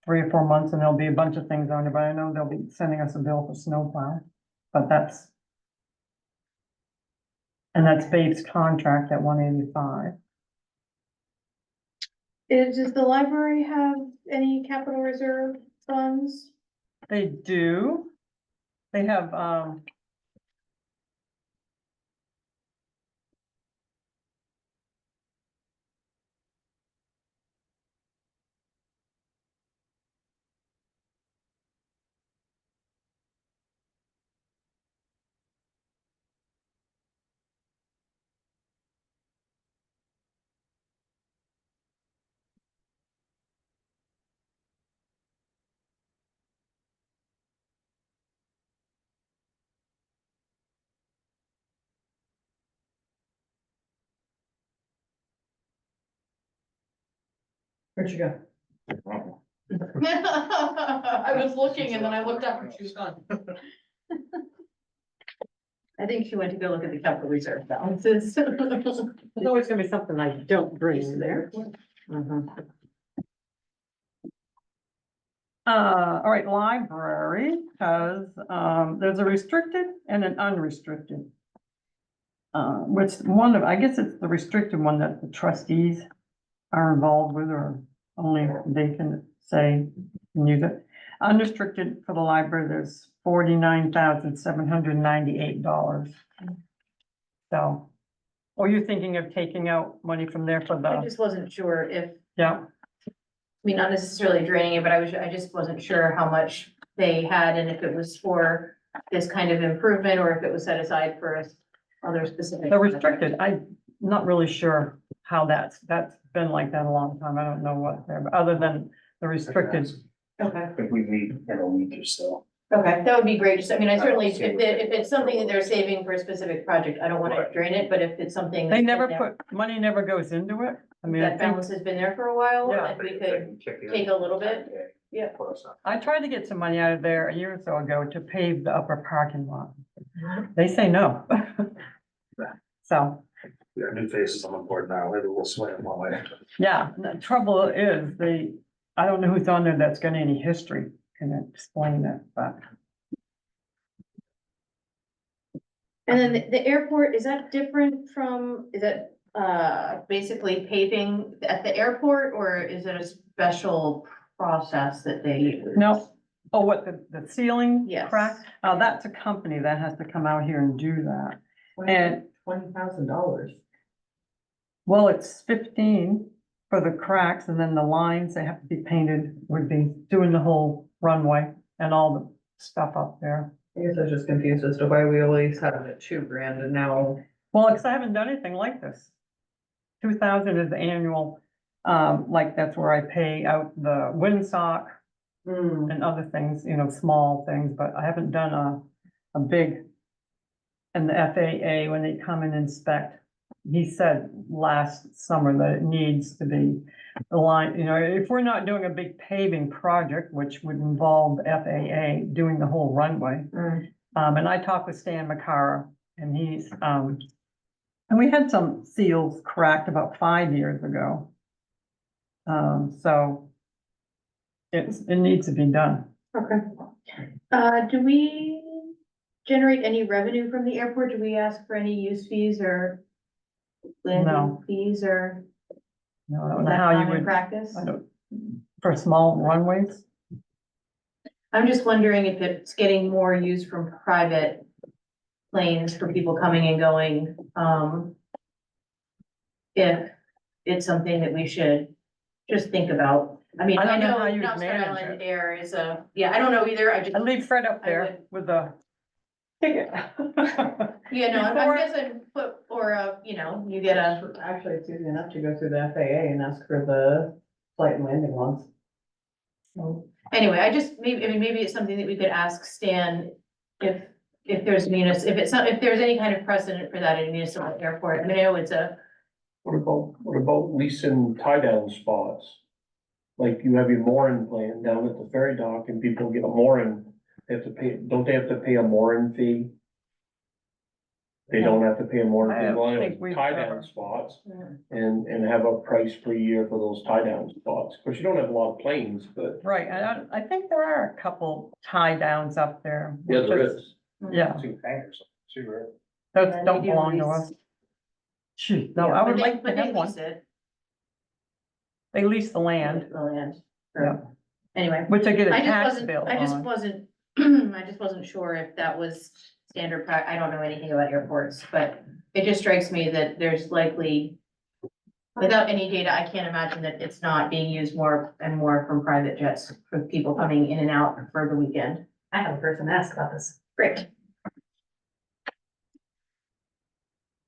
3 or 4 months, and there'll be a bunch of things on it, but I know they'll be sending us a bill for snowplow. But that's. And that's Babe's contract at 185. Does the library have any capital reserve funds? They do. They have, Where'd you go? I was looking and then I looked up and she was gone. I think she went to go look at the capital reserve balances. there's always gonna be something I don't bring there. All right, library has, there's a restricted and an unrestricted. Which one of, I guess it's the restricted one that the trustees are involved with, or only they can say, can use it. Unrestricted for the library, there's $49,798. So, or you're thinking of taking out money from there for I the, just wasn't sure if, yeah, I mean, not necessarily draining it, but I just wasn't sure how much they had and if it was for this kind of improvement or if it was set aside for other specific. the restricted, I'm not really sure how that's been like that a long time. I don't know what they're, but other than the restricted. Okay, I think we meet in a week or so. okay, that would be great. Just, I mean, I certainly, if it's something that they're saving for a specific project, I don't want to drain it, but if it's something. They that's never been there- put, money never goes into it. I mean, I That think, balance has been there for a while, Yeah. and we could take a little bit. Yeah. I tried to get some money out of there a year or so ago to pave the upper parking lot. They say no. So, We got new faces on the board now, maybe we'll swim one way. yeah, the trouble is I don't know who's on there that's got any history, can explain it, but. And then the airport, is that different from, is that basically paving at the airport, or is it a special process that they use? No. Oh, what, the ceiling Yes. crack? That's a company that has to come out here and do that. And, $20,000. well, it's 15 for the cracks, and then the lines, they have to be painted, would be doing the whole runway and all the stuff up there. I guess I was just confused as to why we always had it at $2,000 and now. Well, because I haven't done anything like this. 2,000 is the annual, like that's where I pay out the windsock and other things, you know, small things, but I haven't done a big. And the FAA, when they come and inspect, he said last summer that it needs to be the line, you know, if we're not doing a big paving project, which would involve the FAA doing the whole runway. And I talked with Stan McCara, and he's, and we had some seals cracked about 5 years ago. So it needs to be done. Okay. Do we generate any revenue from the airport? Do we ask for any use fees or landing No. fees or? No, I don't is know that how you common would, practice? I don't, for small runways. I'm just wondering if it's getting more use from private planes for people coming and going, if it's something that we should just think about. I mean, I I don't know know how you'd Knox manage Island it. Air is yeah, I don't know either. I just, I leave Fred up I there with the ticket. yeah, no, Before- I'm guessing, you know, you get a, Actually, it's easy enough to go through the FAA and ask for the flight and landing logs. anyway, I just, maybe, I mean, maybe it's something that we could ask Stan if there's if there's any kind of precedent for that in a municipal airport. I mean, I know it's a, What about leasing tie down spots? Like you have your mooring plan down at the ferry dock and people get a mooring, they have to pay, don't they have to pay a mooring fee? They don't have to pay a mooring I fee, don't well, think anyway, we've tie ever- down spots Yeah. and have a price per year for those tie down spots. Of course, you don't have a lot of planes, but Right, and I think there are a couple tie downs up there. yeah, there Just- is. Yeah, Two hangers, two, right? those Yeah, don't they do belong to lease. us. Shoot, no, yeah, I but would they- like to but they have one. lease it. They lease the land, The land. Yeah. Anyway. which I get a I just tax wasn't, bill I just on. wasn't, I just wasn't sure if that was standard I don't know anything about airports, but it just strikes me that there's likely. Without any data, I can't imagine that it's not being used more and more from private jets for people coming in and out for the weekend. I have a person to ask about this. Great.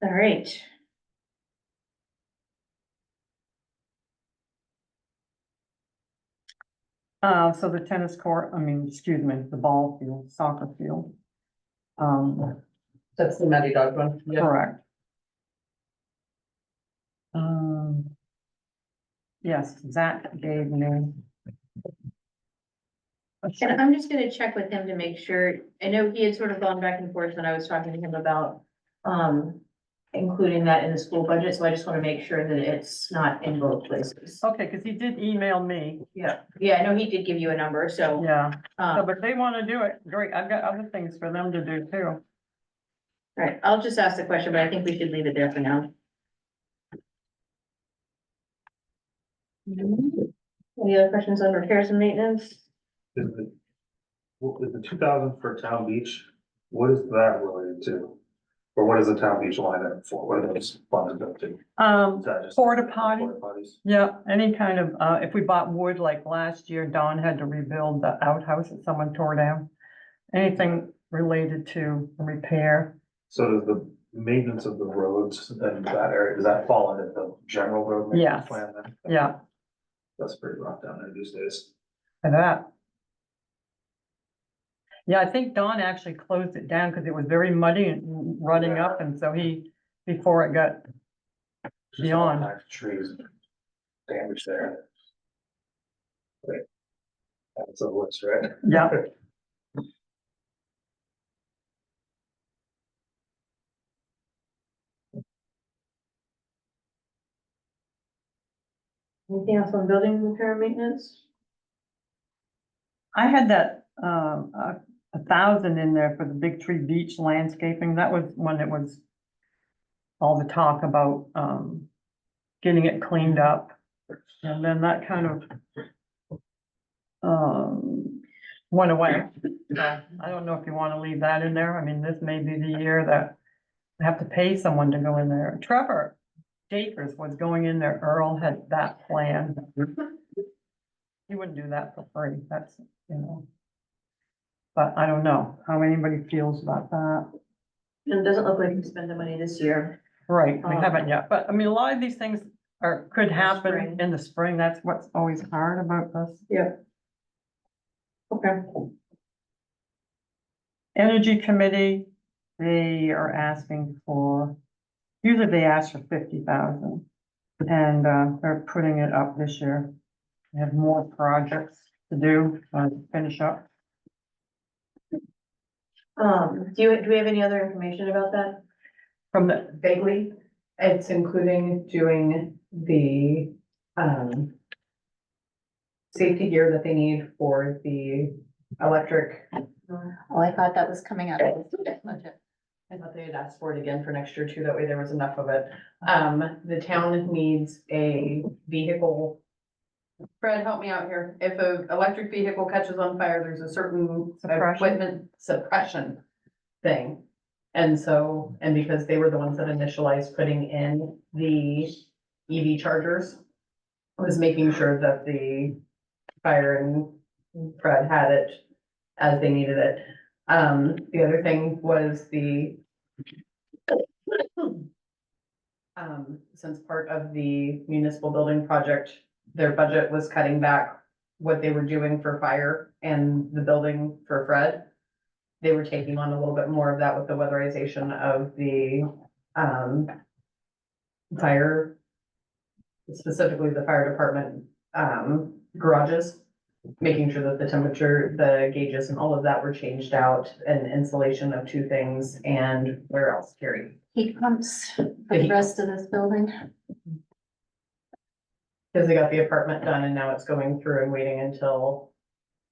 All right. So the tennis court, I mean, excuse me, the ball field, soccer field. That's the Matty Dog one. Yeah. Correct. Yes, Zach gave me. And I'm just gonna check with him to make sure, I know he had sort of gone back and forth when I was talking to him about, including that in the school budget, so I just wanna make sure that it's not in both places. Okay, because he did email me, Yeah, I know he did give you a number, so, yeah, so, um, but they want to do it, great, I've got other things for them to do too. right, I'll just ask the question, but I think we should leave it there for now. Any other questions on repairs and maintenance? Is the, what is the 2,000 for town beach, what is that related to? Or what is the town beach line item for, what are those funds go to? Is that just- Porta potty. Porta potties? Yeah, any kind of, if we bought wood, like last year, Don had to rebuild the outhouse that someone tore down. Anything related to repair, So does the maintenance of the roads and that area, does that fall under the general road Yes. maintenance plan then? yeah, That's pretty rough down there these days. for that. Yeah, I think Don actually closed it down because it was very muddy and running up, and so he, before it got, Just all Beyond. kinds of trees and damage there. Wait. That's a list, right? yeah, Anything else on building repair and maintenance? I had that, 1,000 in there for the Big Tree Beach landscaping, that was when it was all the talk about, getting it cleaned up, and then that kind of, went away. So I don't know if you want to leave that in there, I mean, this may be the year that I have to pay someone to go in there. Trevor Jakers was going in there, Earl had that plan. He wouldn't do that for free, that's, you know. But I don't know how anybody feels about that. It doesn't look like we spent the money this year. Right, we haven't yet, but I mean, a lot of these things could happen spring. in the spring, that's what's always hard about this. Okay. Energy Committee, they are asking for, usually they ask for 50,000. And they're putting it up this year. They have more projects to do, finish up. Do we have any other information about that? From the, Vaguely, it's including doing the, safety gear that they need for the electric. Oh, I thought that was coming out of the budget. I thought they had asked for it again for next year too, that way there was enough of it. The town needs a vehicle. Fred, help me out here. If a electric vehicle catches on fire, there's a certain Suppression. equipment suppression thing. And so, and because they were the ones that initialized putting in the EV chargers, was making sure that the fire and Fred had it as they needed it. The other thing was the since part of the municipal building project, their budget was cutting back what they were doing for fire and the building for Fred. They were taking on a little bit more of that with the weatherization of the, fire, specifically the fire department, garages, making sure that the temperature, the gauges and all of that were changed out, and insulation of two things, and where else, Carrie? Heat pumps for The the heat rest of this building. Cause they got the apartment done and now it's going through and waiting until,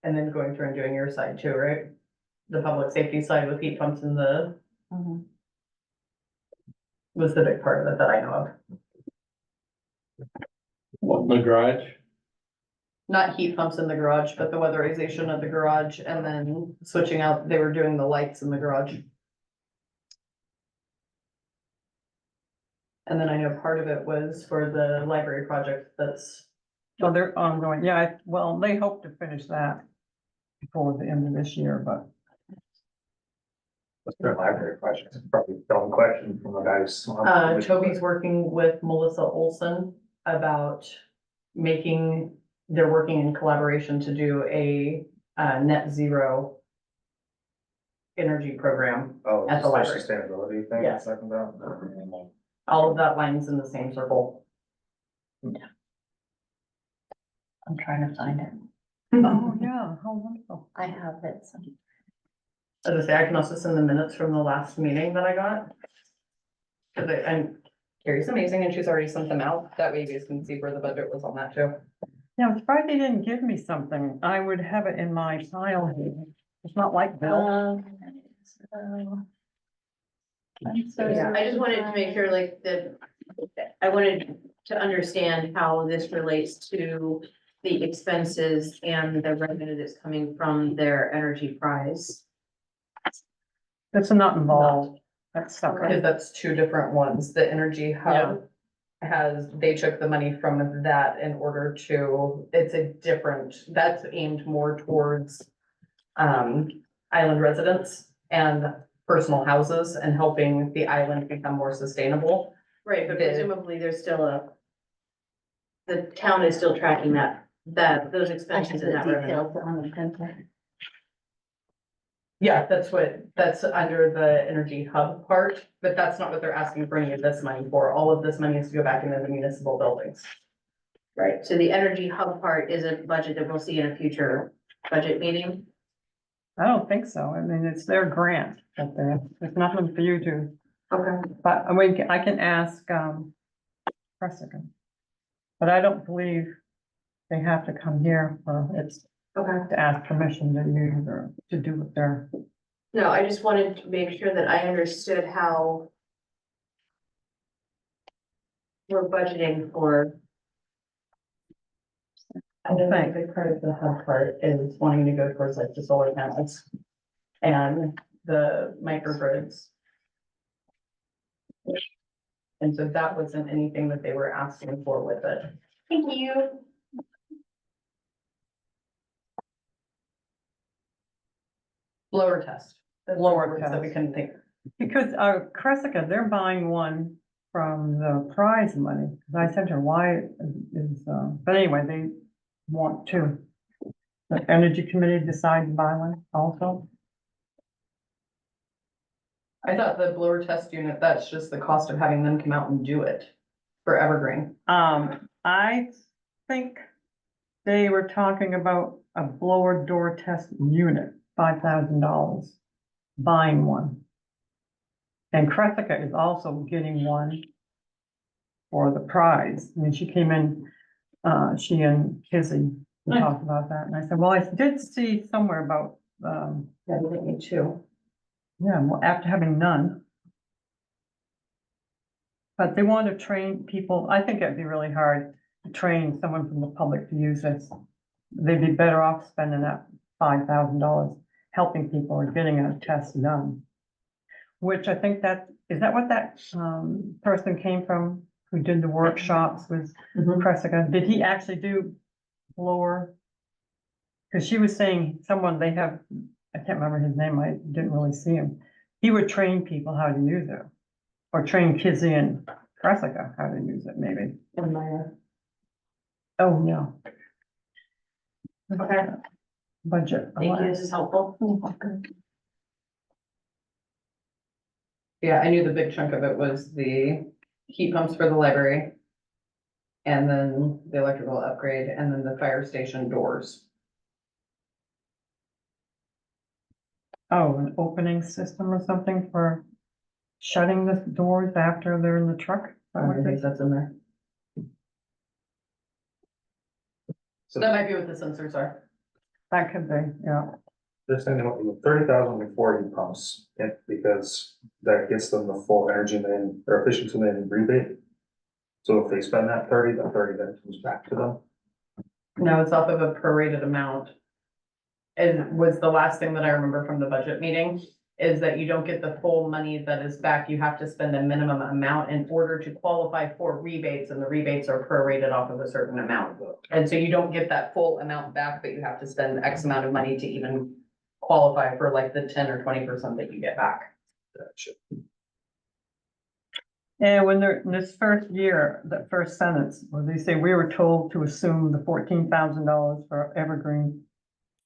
and then going through and doing your side too, right? The public safety side with heat pumps and the, Mhm. was the big part of it that I know of. What, in the garage? Not heat pumps in the garage, but the weatherization of the garage and then switching out, they were doing the lights in the garage. And then I know part of it was for the library project that's, oh, they're ongoing, yeah, well, they hope to finish that before the end of this year, but. What's their library project? Probably a dumb question from the guys. Toby's working with Melissa Olson about making, they're working in collaboration to do a, net zero energy program. Oh, at the library. Sustainability thing. Yes. you're talking about? All of that lines in the same circle. I'm trying to find it. Oh, yeah, how wonderful. I have it. So. As I say, I can also send the minutes from the last meeting that I got. Cause and Carrie's amazing and she's already sent them out. That way you guys can see where the budget was on that too. Yeah, I'm surprised they didn't give me something. I would have it in my file here. It's not like Bill. Yeah, I just wanted to make sure like that, I wanted to understand how this relates to the expenses and the revenue that's coming from their energy prize. That's not involved. That's separate. Because that's two different ones. The Energy Hub they took the money from that in order to, it's a different, that's aimed more towards island residents and personal houses and helping the island become more sustainable. Right, but The- presumably there's still the town is still tracking those expenses and that revenue. Yeah, that's under the Energy Hub part, but that's not what they're asking for any of this money for. All of this money is to go back into the municipal buildings. Right, so the energy hub part is a budget that we'll see in a future budget meeting. I don't think so. I mean, it's their grant, but there's nothing for you to, Okay. but I mean, I can ask, Pressica. But I don't believe they have to come here for it's Okay. to ask permission to use or to do with their. No, I just wanted to make sure that I understood how we're budgeting for. I know that a big part of the hub part is wanting to go towards like the solar panels and the microgrids. And so that wasn't anything that they were asking for with it. Thank you. Blower test. Blower Words That we test. couldn't think. Because, Cressica, they're buying one from the prize money, 'cause I sent her why is, but anyway, they want to. The Energy Committee decided to buy one also. I thought the blower test unit, that's just the cost of having them come out and do it for Evergreen. I think they were talking about a blower door test unit, $5,000, buying one. And Cressica is also getting one for the prize. I mean, she came in, she and Kizzy talked about that. And I said, well, I did see somewhere about, Yeah, they need two. yeah, well, after having none. But they want to train people. I think it'd be really hard to train someone from the public to use this. They'd be better off spending that $5,000 helping people or getting a test done. Which I think is that what that person came from who did the workshops with Cressica? Did he actually do blower? Cause she was saying they have, I can't remember his name, I didn't really see him. He would train people how to use it. Or train Kizzy and Cressica how to use it, maybe. And my, Oh, yeah. Okay. Budget. Thank you, this is helpful. yeah, I knew the big chunk of it was the heat pumps for the library. And then the electrical upgrade and then the fire station doors. Oh, an opening system or something for shutting the doors after they're in the truck? I think that's in there. So that might be what the sensors are. That could be, yeah. This thing, 30,000 before heat pumps, because that gets them the full energy and or efficiency and rebate. So if they spend that 30, the 30 then comes back to them. No, it's off of a prorated amount. And was the last thing that I remember from the budget meeting, is that you don't get the full money that is back. You have to spend a minimum amount in order to qualify for rebates, and the rebates are prorated off of a certain amount. And so you don't get that full amount back, but you have to spend X amount of money to even qualify for like the 10 or 20% that you get back. And when they're in this first year, the first sentence, where they say, we were told to assume the $14,000 for Evergreen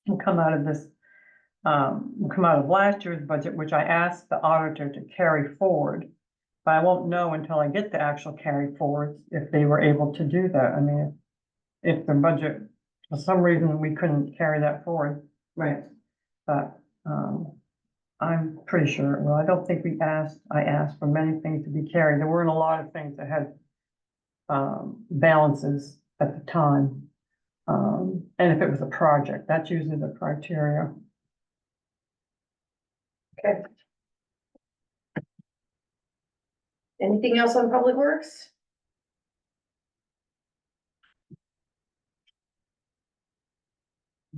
will come out of this, will come out of last year's budget, which I asked the auditor to carry forward. But I won't know until I get the actual carry forwards if they were able to do that. I mean, if the budget, for some reason, we couldn't carry that forward, Right. but, I'm pretty sure it will. I don't think I asked for many things to be carried. There weren't a lot of things that had balances at the time. And if it was a project, that's usually the criteria. Okay. Anything else on Public Works?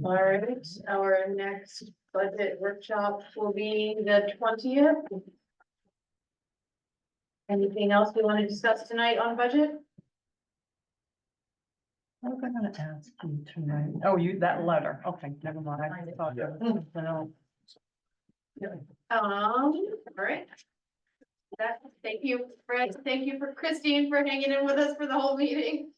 All right, our next budget workshop will be the 20th. Anything else we want to discuss tonight on budget? What was I gonna ask you tonight? Oh, that letter. Okay, never mind. I thought there was something else. All right. Thank you, Fred. Thank you for Christine for hanging in with us for the whole meeting.